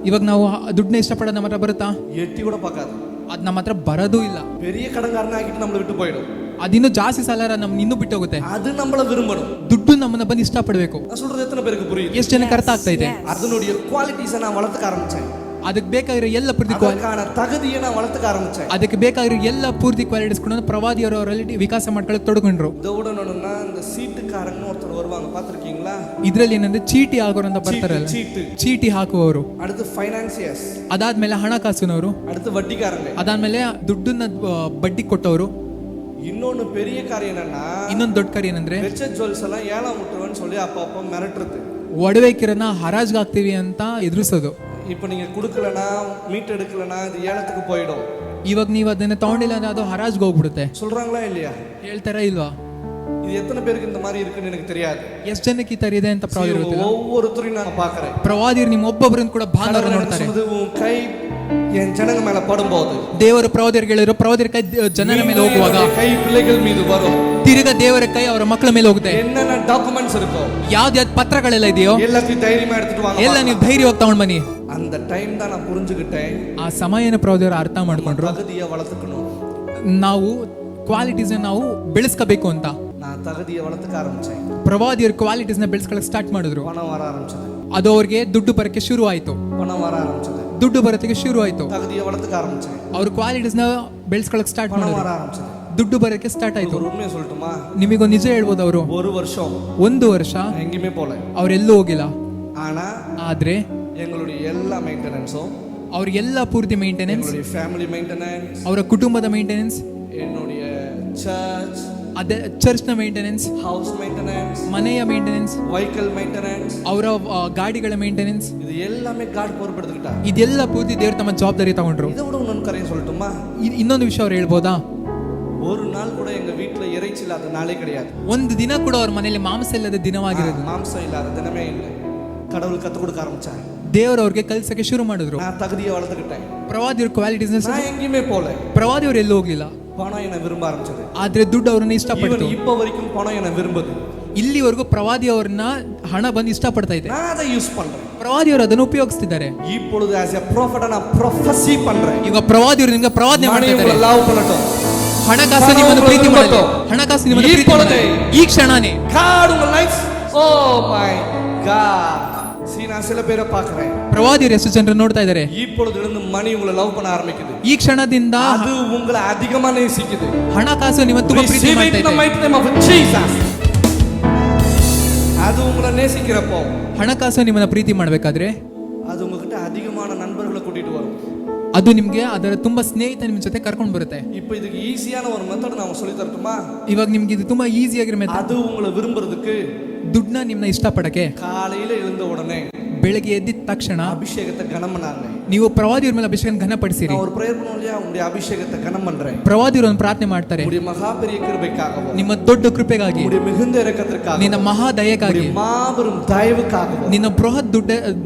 ಇವಾಗ ನಾವು ದುಡ್ಡನ್ನ ಇಷ್ಟಪಡೋದು ನಮ್ಮ ಹತ್ರ ಬರುತ್ತಾ? எட்டி கூட பார்க்காது. ಅದು ನಮ್ಮ ಹತ್ರ ಬರೋದು ಇಲ್ಲ. பெரிய கடன்காரனா ஆகிட்டு நம்மள விட்டு போயிடும். ಅದಿನ್ನೂ ಜಾಸ್ತಿ ಸಾಲ ನಮ್ ಇನ್ನೂ ಬಿಟ್ಟು ಹೋಗುತ್ತೆ. அது நம்மள விரும்பணும். ದುಡ್ಡು ನಮ್ಮನ್ನ ಬಂದು ಇಷ್ಟಪಡಬೇಕು. நான் சொல்றது எத்தனை பேருக்கு புரியுது? ಎಷ್ಟು ಜನಕ್ಕೆ ಅರ್ಥ ಆಗ್ತಾ ಇದೆ? அதனுடைய குவாலிட்டிஸை நான் வளர்த்துக்க ஆரம்பிச்சேன். ಅದಕ್ಕೆ ಬೇಕಾಗಿರೋ ಎಲ್ಲ ಪೂರ್ತಿ தகுதியை நான் வளர்த்துக்க ஆரம்பிச்சேன். ಅದಕ್ಕೆ ಬೇಕಾಗಿರೋ ಎಲ್ಲ ಪೂರ್ತಿ ಕ್ವಾಲಿಟೀಸ್ ಕೂಡ ಪ್ರವಾದಿಯವರು ಅವರಲ್ಲಿ ವಿಕಾಸ ಮಾಡ್ಕೊಳ್ಳೋಕೆ ತೊಡಕೊಂಡ್ರು. ದೌಡನೋಡನ್ನ இந்த சீட்டுக்காரங்க ஒருத்தர் வருவாங்க, பாத்திருக்கீங்களா? ಇದರಲ್ಲಿ ಏನಂದ್ರೆ ಚೀಟಿ ಹಾಕೋರು ಅಂತ ಬರ್ತಾರಲ್ಲ, ಚೀಟಿ ಹಾಕುವವರು. அடுத்து ಫೈನಾನ್ಸಿಯರ್ಸ್, ಅದಾದ್ಮೇಲೆ ಹಣಕಾಸಿನವರು, அடுத்து வட்டிக்காரங்க, ಅದಾದ್ಮೇಲೆ ದುಡ್ಡನ್ನ ಬಡ್ಡಿ ಕೊಟ್ಟವರು. ಇನ್ನೊಂದು பெரிய காரியம் என்னன்னா, ಇನ್ನೊಂದು ದೊಡ್ಡ ಕಾರ್ಯ ಏನಂದ್ರೆ வெச்ச ஜுவல்ஸ் எல்லாம் ஏலம் விட்டுருவேன்னு சொல்லி அப்பப்ப மிரட்டுறது. ಒಡವೆಕಿರನ್ನ ಹರಾಜ್ಗೆ ಹಾಕ್ತೀವಿ ಅಂತ ಎದುರಿಸೋದು. இப்போ நீங்க கொடுக்கலனா, மீட் எடுக்கலனா இது ஏலத்துக்கு போய்டும். ಇವಾಗ ನೀವು ಅದನ್ನ ತಗೊಂಡಿಲ್ಲ ಅಂದ್ರೆ ಅದು ಹರಾಜ್ಗೆ ಹೋಗ್ಬಿಡುತ್ತೆ. சொல்றாங்களா இல்லையா? ಹೇಳ್ತಾರಾ ಇಲ್ವಾ? இது எத்தனை பேருக்கு இந்த மாதிரி இருக்குன்னு எனக்கு தெரியாது. ಎಷ್ಟು ಜನಕ್ಕೆ ಈ ತರ ಇದೆ ಅಂತ ಪ್ರವಾದಿ ಗೊತ್ತಿಲ್ಲ. ஒவ்வொருத்தரையும் நான் பார்க்கறேன். ಪ್ರವಾದಿಯರು ನಿಮ್ಮ ಒಬ್ಬೊಬ್ಬರನ್ನ ಕೂಡ ಭಾನುವಾರ ನೋಡ್ತಾರೆ. ಕೈ என் ஜனங்க மேல படும்போது ದೇವರ ಪ್ರವಾದಿಯರಿಗೆ ಹೇಳಿದ್ರು, ಪ್ರವಾದಿಯರ ಕೈ ಜನರ ಮೇಲೆ ಹೋಗುವಾಗ ಕೈ பிள்ளைகள் மீது வரும். ತಿರುಗ ದೇವರ ಕೈ ಅವರ ಮಕ್ಕಳ ಮೇಲೆ ಹೋಗುತ್ತೆ. என்னென்ன டாக்குமெண்ட்ஸ் இருக்கோ, ಯಾವ್ದು ಪತ್ರಗಳೆಲ್ಲ ಇದೆಯೋ எல்லாத்தையும் தைரியமா எடுத்துட்டு வாங்க. ಎಲ್ಲ ನೀವು ಧೈರ್ಯವಾಗಿ ತಗೊಂಡ್ ಬನ್ನಿ. அந்த டைம் தான் நான் புரிஞ்சுக்கிட்டேன். ಆ ಸಮಯನ ಪ್ರವಾದಿಯವರು ಅರ್ಥ ಮಾಡ್ಕೊಂಡ್ರು, ತಗದಿಯ வளர்த்துக்கணும். ನಾವು ಕ್ವಾಲಿಟೀಸ್ ನಾವು ಬೆಳೆಸ್ಕೋಬೇಕು ಅಂತ. நான் தகுதியை வளர்த்துக்க ஆரம்பிச்சேன். ಪ್ರವಾದಿಯವರು ಕ್ವಾಲಿಟೀಸ್ ನ ಬೆಳೆಸ್ಕೊಳ್ಳೋಕೆ ಸ್ಟಾರ್ಟ್ ಮಾಡಿದ್ರು. பணம் வர ஆரம்பிச்சது. ಅದು ಅವ್ರಿಗೆ ದುಡ್ಡು ಬರಕ್ಕೆ ಶುರು ಆಯ್ತು. பணம் வர ஆரம்பிச்சது. ದುಡ್ಡು ಬರಕ್ಕೆ ಶುರು ಆಯ್ತು. தகுதியை வளர்த்துக்க ஆரம்பிச்சேன். ಅವ್ರ ಕ್ವಾಲಿಟೀಸ್ ನ ಬೆಳೆಸ್ಕೊಳ್ಳೋಕೆ ಸ್ಟಾರ್ಟ್ பணம் ಮಾಡಿದ್ರು. வர ஆரம்பிச்சது. ದುಡ್ಡು ಬರಕ್ಕೆ ಸ್ಟಾರ್ಟ್ ಆಯ್ತು. ஒரு உண்மையை சொல்லட்டுமா? ನಿಮಗೊಂದು ನಿಜ ಹೇಳ್ಬೋದು, ಅವರು ஒரு வருஷம் 1 ವರ್ಷ எங்கேயுமே போல, ಅವರೆಲ್ಲೂ ಹೋಗಿಲ್ಲ. ஆனா ಆದ್ರೆ எங்களுடைய எல்லா மெயின்டெனன்ஸும், ಅವ್ರ ಎಲ್ಲ ಪೂರ್ತಿ ಮೇಂಟೆನೆನ್ಸ್, எங்களுடைய ஃபேமிலி மெயின்டெனன்ஸ், ಅವರ ಕುಟುಂಬದ ಮೇಂಟೆನೆನ್ಸ್, என்னுடைய சர்ச், ಅದೇ ಚರ್ಚ್ನ ಮೇಂಟೆನೆನ್ಸ್, ಹೌಸ್ ಮೇಂಟೆನೆನ್ಸ್, ಮನೆಯ ಮೇಂಟೆನೆನ್ಸ್, ವೆಹಿಕಲ್ ಮೇಂಟೆನೆನ್ಸ್, ಅವರ ಗಾಡಿಗಳ ಮೇಂಟೆನೆನ್ಸ್, இது எல்லாமே காட் பொறுப்பெடுத்துக்கிட்டா. ಇದೆಲ್ಲ ಪೂರ್ತಿ ದೇವ್ರು ತಮ್ಮ ಜವಾಬ್ದಾರಿ ತಗೊಂಡ್ರು. இதை விட இன்னொன்னு கரையும் சொல்லட்டுமா? ಇನ್ನೊಂದು ವಿಷಯ ಅವ್ರು ಹೇಳ್ಬೋದಾ? ஒரு நாள் கூட எங்க வீட்டுல இறைச்சி இல்லாத நாளே கிடையாது. ಒಂದು ದಿನ ಕೂಡ ಅವ್ರ ಮನೆಯಲ್ಲಿ ಮಾಂಸ ಇಲ್ಲದ ದಿನವಾಗಿರೋದು. மாம்சம் இல்லாத தினமே இல்லை. கடவுள் கத்து கொடுக்க ஆரம்பிச்சாரு. ದೇವರು ಅವ್ರಿಗೆ ಕಲ್ಸಕ್ಕೆ ಶುರು ಮಾಡಿದ್ರು. நான் தகுதியை வளர்த்துக்கிட்டேன். ಪ್ರವಾದಿಯವ್ರ ಕ್ವಾಲಿಟೀಸ್ நான் எங்கேயுமே போல. ಪ್ರವಾದಿಯವ್ರು ಎಲ್ಲೂ ಹೋಗ್ಲಿಲ್ಲ. பணம் என்ன விரும்ப ஆரம்பிச்சது. ಆದ್ರೆ ದುಡ್ಡು ಅವ್ರನ್ನ ಇಷ್ಟಪಡ್ತು. இப்ப வரைக்கும் பணம் என்ன விரும்புது. ಇಲ್ಲಿವರೆಗೂ ಪ್ರವಾದಿಯವ್ರನ್ನ ಹಣ ಬಂದು ಇಷ್ಟಪಡ್ತಾ ಇದೆ. நான் அதை யூஸ் பண்றேன். ಪ್ರವಾದಿಯವರು ಅದನ್ನು ಉಪಯೋಗಿಸ್ತಿದ್ದಾರೆ. இப்பொழுது as a prophet நான் prophecy பண்றேன். ಈಗ ಪ್ರವಾದಿಯವರು ನಿಮಗೆ ಪ್ರವಾದನೆ ಮಾಡ್ತಾ ಇದ್ದಾರೆ. ಲವ್ பண்ணட்டும். ಹಣಕಾಸು ನಿಮ್ಮನ್ನು ಪ್ರೀತಿ ಮಾಡಲಿ. ಹಣಕಾಸು ನಿಮ್ಮನ್ನು ಪ್ರೀತಿ ಮಾಡಲಿ. ಈ ಕ್ಷಣನೇ God ಉங்க ಲೈಫ್. ಓ ಮೈ ಗಾಡ್. நான் சில பேரை பார்க்கிறேன். ಪ್ರವಾದಿಯರು ಎಷ್ಟು ಜನರು ನೋಡ್ತಾ ಇದ್ದಾರೆ. இப்பொழுதிலிருந்து மணி உங்களை லவ் பண்ண ஆரம்பிக்குது. ಈ ಕ್ಷಣದಿಂದ ಅದು உங்களை அதிகமா நேசிக்குது. ಹಣಕಾಸು ನಿಮ್ಮನ್ನು ತುಂಬಾ ಪ್ರೀತಿ ಮಾಡ್ತಾ ಇದೆ. ಅದು உங்களை நேசிக்கிறப்போ ಹಣಕಾಸು ನಿಮ್ಮನ್ನ ಪ್ರೀತಿ ಮಾಡಬೇಕಾದ್ರೆ ಅದು உங்ககிட்ட அதிகமான நண்பர்களை கூட்டிட்டு வரும். ಅದು ನಿಮ್ಗೆ ಅದರ ತುಂಬಾ ಸ್ನೇಹಿತ ನಿಮ್ಮ ಜೊತೆ ಕರ್ಕೊಂಡು ಬರುತ್ತೆ. இப்போ இதுக்கு ஈஸியான ஒரு மெத்தட் நான் சொல்லி தரட்டுமா? ಇವಾಗ ನಿಮ್ಗೆ ಇದು ತುಂಬಾ ಈಸಿ ಆಗಿರೋ ಮೆಥಡ್. ಅದು உங்களை விரும்புறதுக்கு ದುಡ್ಡನ್ನ ನಿಮ್ಮನ್ನ ಇಷ್ಟಪಡಕ್ಕೆ காலையில எழுந்த உடனே ಬೆಳಗ್ಗೆ ಎದ್ದಿದ ತಕ್ಷಣ அபிஷேகத்தை கனம் பண்ணாங்க. ನೀವು ಪ್ರವಾದಿಯರ ಮೇಲೆ ಅಭಿಷೇಕ ಘನಪಡಿಸಿರಿ. நான் ஒரு பிரேயர் பண்ணுவோம் இல்லையா, உங்களுடைய அபிஷேகத்தை கனம் பண்றேன். ಪ್ರವಾದಿಯರು ಒಂದು ಪ್ರಾರ್ಥನೆ ಮಾಡ್ತಾರೆ. உங்களுடைய மகா பெரிய கிருபைக்காகவும், ನಿಮ್ಮ ದೊಡ್ಡ ಕೃಪೆಗಾಗಿ, உங்களுடைய மிகுந்த இரக்கத்திற்காகவும், ನಿನ್ನ ಮಹಾ ದಯೆಗಾಗಿ, மாபெரும் தயவுக்காகவும் ನಿನ್ನ ಬೃಹತ್ ದೊಡ್ಡ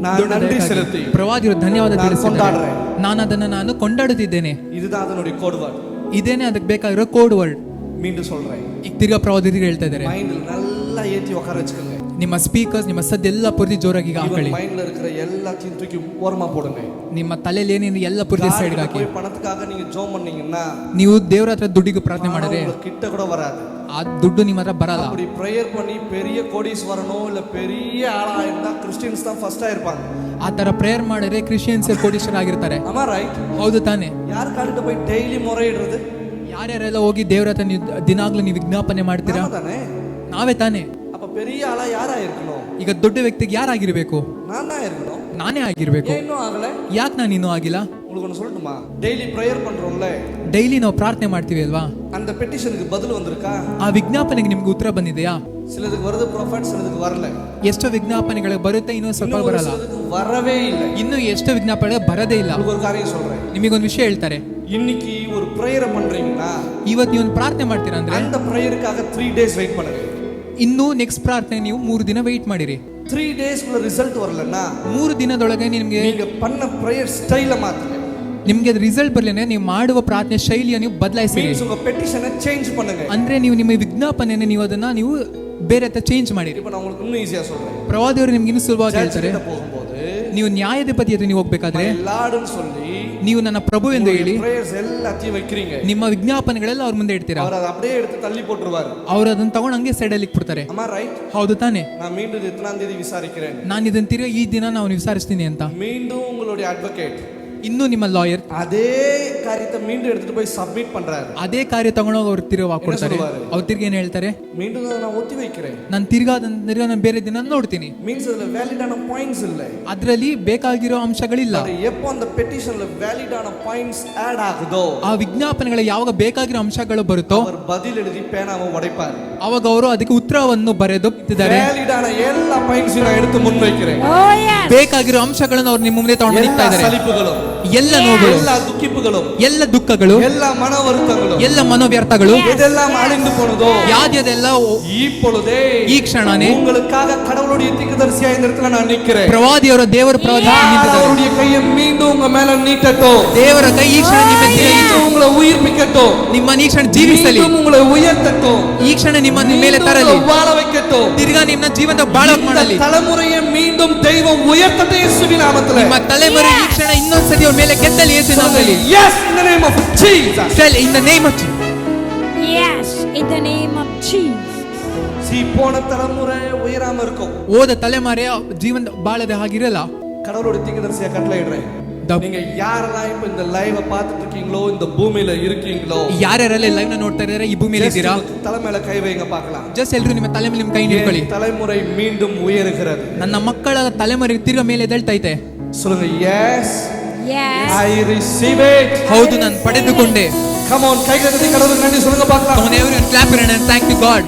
நன்றி செலுத்தி ಪ್ರವಾದಿಯರು ಧನ್ಯವಾದ ತಿಳಿಸಿದ್ದಾರೆ. ನಾನು ನಾನು ಕೊಂಡಾಡುತ್ತಿದ್ದೇನೆ. இதுதான் அதனுடைய கோட் வேர்ட். ಇದೇನೆ ಅದಕ್ಕೆ ಬೇಕಾಗಿರೋ ಕೋಡ್ ವರ್ಡ್. மீண்டும் சொல்றேன். ಈಗ ತಿರ್ಗಾ ಪ್ರವಾದಿಯರು ಹೇಳ್ತಾ ಇದ್ದಾರೆ. மைண்ட்ல நல்லா ஏத்தி உட்கார வச்சுக்கோங்க. ನಿಮ್ಮ ಸ್ಪೀಕರ್ಸ್, ನಿಮ್ಮ ಸದ್ದ ಎಲ್ಲ ಪೂರ್ತಿ ಜೋರಾಗಿ ಹಾಕೊಳ್ಳಿ. மைண்ட்ல இருக்கிற எல்லாத்தையும் தூக்கಿ ಓರமா போடுங்க. ನಿಮ್ಮ ತಲೆಯಲ್ಲಿ ಏನೇನು ಎಲ್ಲ ಪೂರ್ತಿ ಸೈಡ್ ಹಾಕಿ. பணத்துக்காக நீங்க ஜெபம் பண்ணீங்கன்னா, ನೀವು ದೇವರ ಹತ್ರ ದುಡ್ಡಿಗೆ ಪ್ರಾರ್ಥನೆ ಮಾಡಿದ್ರೆ கிட்ட கூட வராது. ಆ ದುಡ್ಡು ನಿಮ್ಮ ಹತ್ರ ಬರಲ್ಲ. அப்படி பிரேயர் பண்ணி பெரிய கோடீஸ்வரனோ இல்ல பெரிய ஆளா இருந்தா கிறிஸ்டியன்ஸ் தான் ஃபர்ஸ்டா இருப்பாங்க. ಆ ತರ ಪ್ರೇಯರ್ ಮಾಡಿದ್ರೆ ಕ್ರಿಶ್ಚಿಯನ್ಸ್ ಕೋಟೀಶ್ವರ ಆಗಿರ್ತಾರೆ. ஆமா ரைட்? ಹೌದು ತಾನೆ? ಯಾರ ಕಾಲಿட்ட போய் ಡೈಲಿ ಮೊರೆಯಿடுறது? ಯಾರ್ಯಾರೆಲ್ಲ ಹೋಗಿ ದೇವರ ಹತ್ರ ದಿನಾಗ್ಲೂ ನೀವು ವಿಜ್ಞಾಪನೆ ಮಾಡ್ತೀರಾ? ನಾವೇ ತಾನೆ. அப்ப பெரிய ஆளா யாரா இருக்கணும்? ಈಗ ದೊಡ್ಡ ವ್ಯಕ್ತಿಗೆ ಯಾರಾಗಿರ್ಬೇಕು? நான் தான் இருக்கணும். ನಾನೇ ಆಗಿರ್ಬೇಕು. இன்னும் ಆಗல? ಯಾಕೆ ನಾನು ಇನ್ನೂ ಆಗಿಲ್ಲ? உங்களுக்கு ஒன்னு சொல்லட்டுமா? டெய்லி பிரேயர் பண்றோம்ல, ಡೈಲಿ ನಾವು ಪ್ರಾರ್ಥನೆ ಮಾಡ್ತೀವಿ ಅಲ್ವಾ? அந்த பெட்டிஷனுக்கு பதில் வந்திருக்கா? ಆ ವಿಜ್ಞಾಪನೆಗೆ ನಿಮ್ಗೆ ಉತ್ತರ ಬಂದಿದೆಯಾ? சிலதுக்கு வருது ப்ராஃபட், சிலதுக்கு வரல. ಎಷ್ಟೋ ವಿಜ್ಞಾಪನೆಗಳು ಬರುತ್ತೆ, ಇನ್ನೂ ಸ್ವಲ್ಪ ಬರಲ್ಲ. சிலதுக்கு வரவே ಇಲ್ಲ. ಇನ್ನು ಎಷ್ಟೋ ವಿಜ್ಞಾಪನೆಗಳು ಬರದೇ ಇಲ್ಲ. உங்களுக்கு ஒரு காரியம் சொல்றேன். ನಿಮಗೊಂದು ವಿಷಯ ಹೇಳ್ತಾರೆ. இன்னைக்கு ஒரு பிரேயர் பண்றீங்கன்னா, ಇವತ್ತು ನೀವು ಒಂದು ಪ್ರಾರ್ಥನೆ ಮಾಡ್ತೀರಾ ಅಂದ್ರೆ அந்த பிரேயருக்காக 3 days வெயிட் பண்ணுங்க. ಇನ್ನು ನೆಕ್ಸ್ಟ್ ಪ್ರಾರ್ಥನೆ ನೀವು 3 ದಿನ ವೆಯ್ಟ್ ಮಾಡಿರಿ. 3 days ಕುள்ள ರಿಸಲ್ಟ್ வரலன்னா 3 ದಿನದೊಳಗೆ ನಿಮಗೆ நீங்க பண்ண பிரேயர் ಸ್ಟೈಲ ಮಾತ್ರ ನಿಮಗೆ ರಿಸಲ್ಟ್ ಬರಲಿಲ್ಲ, ನೀವು ಮಾಡುವ ಪ್ರಾರ್ಥನೆ ಶೈಲಿಯನ್ನು ನೀವು ಬದಲಾಯಿಸಿರಿ. உங்க பெட்டிஷனை ಚೇಂಜ್ பண்ணுங்க. ಅಂದ್ರೆ ನೀವು ನಿಮ್ಮ ವಿಜ್ಞಾಪನೆಯನ್ನು ನೀವು ಅದನ್ನ ನೀವು ಬೇರೆ ತರ ಚೇಂಜ್ ಮಾಡಿರಿ. இப்போ நான் உங்களுக்கு இன்னும் ஈஸியா சொல்றேன். ಪ್ರವಾದಿಯವರು ನಿಮಗೆ ಇನ್ನೂ ಸುಲಭವಾಗಿ ಹೇಳ್ತಾರೆ. போகும்போது ನೀವು ನ್ಯಾಯಾಧಿಪತಿ ಹತ್ರ ನೀವು ಹೋಗ್ಬೇಕಾದ್ರೆ ಲಾರ್ಡ್னு சொல்லி ನೀವು ನನ್ನ ಪ್ರಭು ಎಂದು ಹೇಳಿ ಪ್ರேயರ್ಸ್ எல்லாத்தையும் வைக்கிறீங்க. ನಿಮ್ಮ ವಿಜ್ಞಾಪನೆಗಳೆಲ್ಲ ಅವ್ರ ಮುಂದೆ ಇಡ್ತೀರಾ. ಅವರು ಅದು அப்படியே எடுத்து தள்ளி போட்டுருவாரு. ಅವರು ಅದನ್ನ ತಗೊಂಡು ಹಂಗೆ ಸೈಡ್ ಅಲ್ಲಿ ಇಟ್ಬಿಡ್ತಾರೆ. am I right? ಹೌದು ತಾನೆ? நான் மீண்டும் எத்தனாம் தேதி விசாரிக்கிறேன். ನಾನು ಇದನ್ನ ತಿರುಗಿ ಈ ದಿನ ನಾನು ವಿಚಾರಿಸ್ತೀನಿ ಅಂತ. மீண்டும் உங்களுடைய ಅಡ್ವೊಕೇಟ್ ಇನ್ನು ನಿಮ್ಮ ಲಾಯರ್ அதே காரியத்தை மீண்டும் எடுத்துட்டு போய் சப்மிட் பண்றாரு. ಅದೇ ಕಾರ್ಯ ತಗೊಂಡೋಗಿ ಅವ್ರು ತಿರುಗಿ ಹಾಕೊಡ್ತಾರೆ. ಅವ್ರು ತಿರ್ಗಿ ಏನ್ ಹೇಳ್ತಾರೆ? மீண்டும் நான் ஒத்தி வைக்கிறேன். ನಾನು ತಿರ್ಗಾ ನಾನು ಬೇರೆ ದಿನ ನೋಡ್ತೀನಿ. மீன்ஸ் அதுல ವ್ಯಾಲಿಡ್ ಆன ಪಾಯಿಂಟ್ಸ್ ಇಲ್ಲ. ಅದರಲ್ಲಿ ಬೇಕಾಗಿರೋ ಅಂಶಗಳಿಲ್ಲ. எப்போ அந்த பெட்டிஷன்ல ವ್ಯಾಲಿಡ್ ಆன ಪಾಯಿಂಟ್ಸ್ ಆಡ್ ಆಗುதோ, ಆ ವಿಜ್ಞಾಪನೆಗಳ ಯಾವಾಗ ಬೇಕಾಗಿರೋ ಅಂಶಗಳು ಬರುತ್ತೋ ಅವರು பதில் எழுதி பேனாவை உடைப்பார். ಅವಾಗ ಅವರು ಅದಕ್ಕೆ ಉತ್ತರವನ್ನು ಬರೆದು ಇದ್ದಾರೆ. ವ್ಯಾಲಿಡ್ ಆன எல்லா ಪಾಯಿಂಟ್ಸ್ நான் எடுத்து முன் வைக்கிறேன். Oh yes. ಬೇಕಾಗಿರೋ ಅಂಶಗಳನ್ನು ಅವರು ನಿಮ್ಮ ಮುಂದೆ ತಗೊಂಡು ನಿಲ್ತಾ ಇದ್ದಾರೆ. ಸಲಿಪುಗಳು, ಎಲ್ಲ ನೋವುಗಳು, ಎಲ್ಲ ದುಃಖಿಪುಗಳು, ಎಲ್ಲ ದುಃಖಗಳು, ಎಲ್ಲ ಮನೋವರ್ತಗಳು, ಎಲ್ಲ ಮನೋವ್ಯರ್ಥಗಳು ಇದೆல்லாம் அழிந்து போனதோ, ಯಾವ್ದೆಲ್ಲ இப்பொழுதே ಈ ಕ್ಷಣನೇ உங்களுக்காக கடவுளுடைய தீர்க்கதரிசியா இந்த இடத்துல நான் நிக்கிறேன். ಪ್ರವಾದಿಯವರ ದೇವರ ಪ್ರವಾದಿ ನಿಂತಿದ್ದಾರೆ. அவருடைய கையை மீண்டும் உங்க மேல நீட்டட்டும். ದೇವರ ಕೈ ಈ ಕ್ಷಣ ನಿಮ್ಮ ಮೇಲೆ உங்களை உயிர்ப்பிக்கட்டும். ನಿಮ್ಮ ಈ ಕ್ಷಣ ಜೀವಿಸಲಿ. உங்களை உயர்த்தட்டும். ಈ ಕ್ಷಣ ನಿಮ್ಮ ಮೇಲೆ ತರಲಿ. வாழ வைக்கட்டும். ತಿರ್ಗಾ ನಿಮ್ಮ ಜೀವನದ ಬಾಳ ಮಾಡಲಿ. தலைமுறையை மீண்டும் தெய்வம் உயர்த்தட்டும் இயேசுவின் நாமத்திலே. ನಿಮ್ಮ ತಲೆಮಾರು ಈ ಕ್ಷಣ ಇನ್ನೊಂದ್ಸತಿ ಅವ್ರ ಮೇಲೆ ಕೆತ್ತಲಿ ಯೇಸುವಿನ ನಾಮದಲ್ಲಿ. Yes, in the name of Jesus. Tell in the name of Jesus. Yes, in the name of Jesus. போன தலைமுறை உயராம இருக்கும். ಓದ ತಲೆಮಾರೆ ಜೀವನ ಬಾಳದ ಹಾಗಿರಲ್ಲ. கடவுளுடைய தீர்க்கதரிசியா கட்டளையிடுறேன். நீங்க யாரெல்லாம் இப்ப இந்த லைவ பார்த்துட்டு இருக்கீங்களோ, இந்த பூமியில இருக்கீங்களோ, ಯಾರ್ಯಾರೆಲ್ಲ ಲೈವ್ ನ ನೋಡ್ತಾ ಇದ್ದಾರೆ, ಈ ಭೂಮಿಯಲ್ಲಿ ಇದ್ದೀರಾ, ತಲೆ ಮೇಲೆ ಕೈ வைங்க பார்க்கலாம். ಜಸ್ಟ್ ಎಲ್ಲರೂ ನಿಮ್ಮ ತಲೆ ಮೇಲೆ ನಿಮ್ಮ ಕೈ ಇಟ್ಕೊಳ್ಳಿ. தலைமுறை மீண்டும் உயர்கிறது. ನನ್ನ ಮಕ್ಕಳ ತಲೆಮಾರಿ ತಿರ್ಗ ಮೇಲೆ ಎದ್ದೇಳ್ತೈತೆ. சொல்லுங்க, yes, Yes. I receive it. ಹೌದು, ನಾನು ಪಡೆದುಕೊಂಡೆ. Come on, கைகளை தட்டி கடவுளுக்கு நன்றி சொல்லுங்க பார்க்கலாம். Come on, everyone, clap your hand and thank you, God.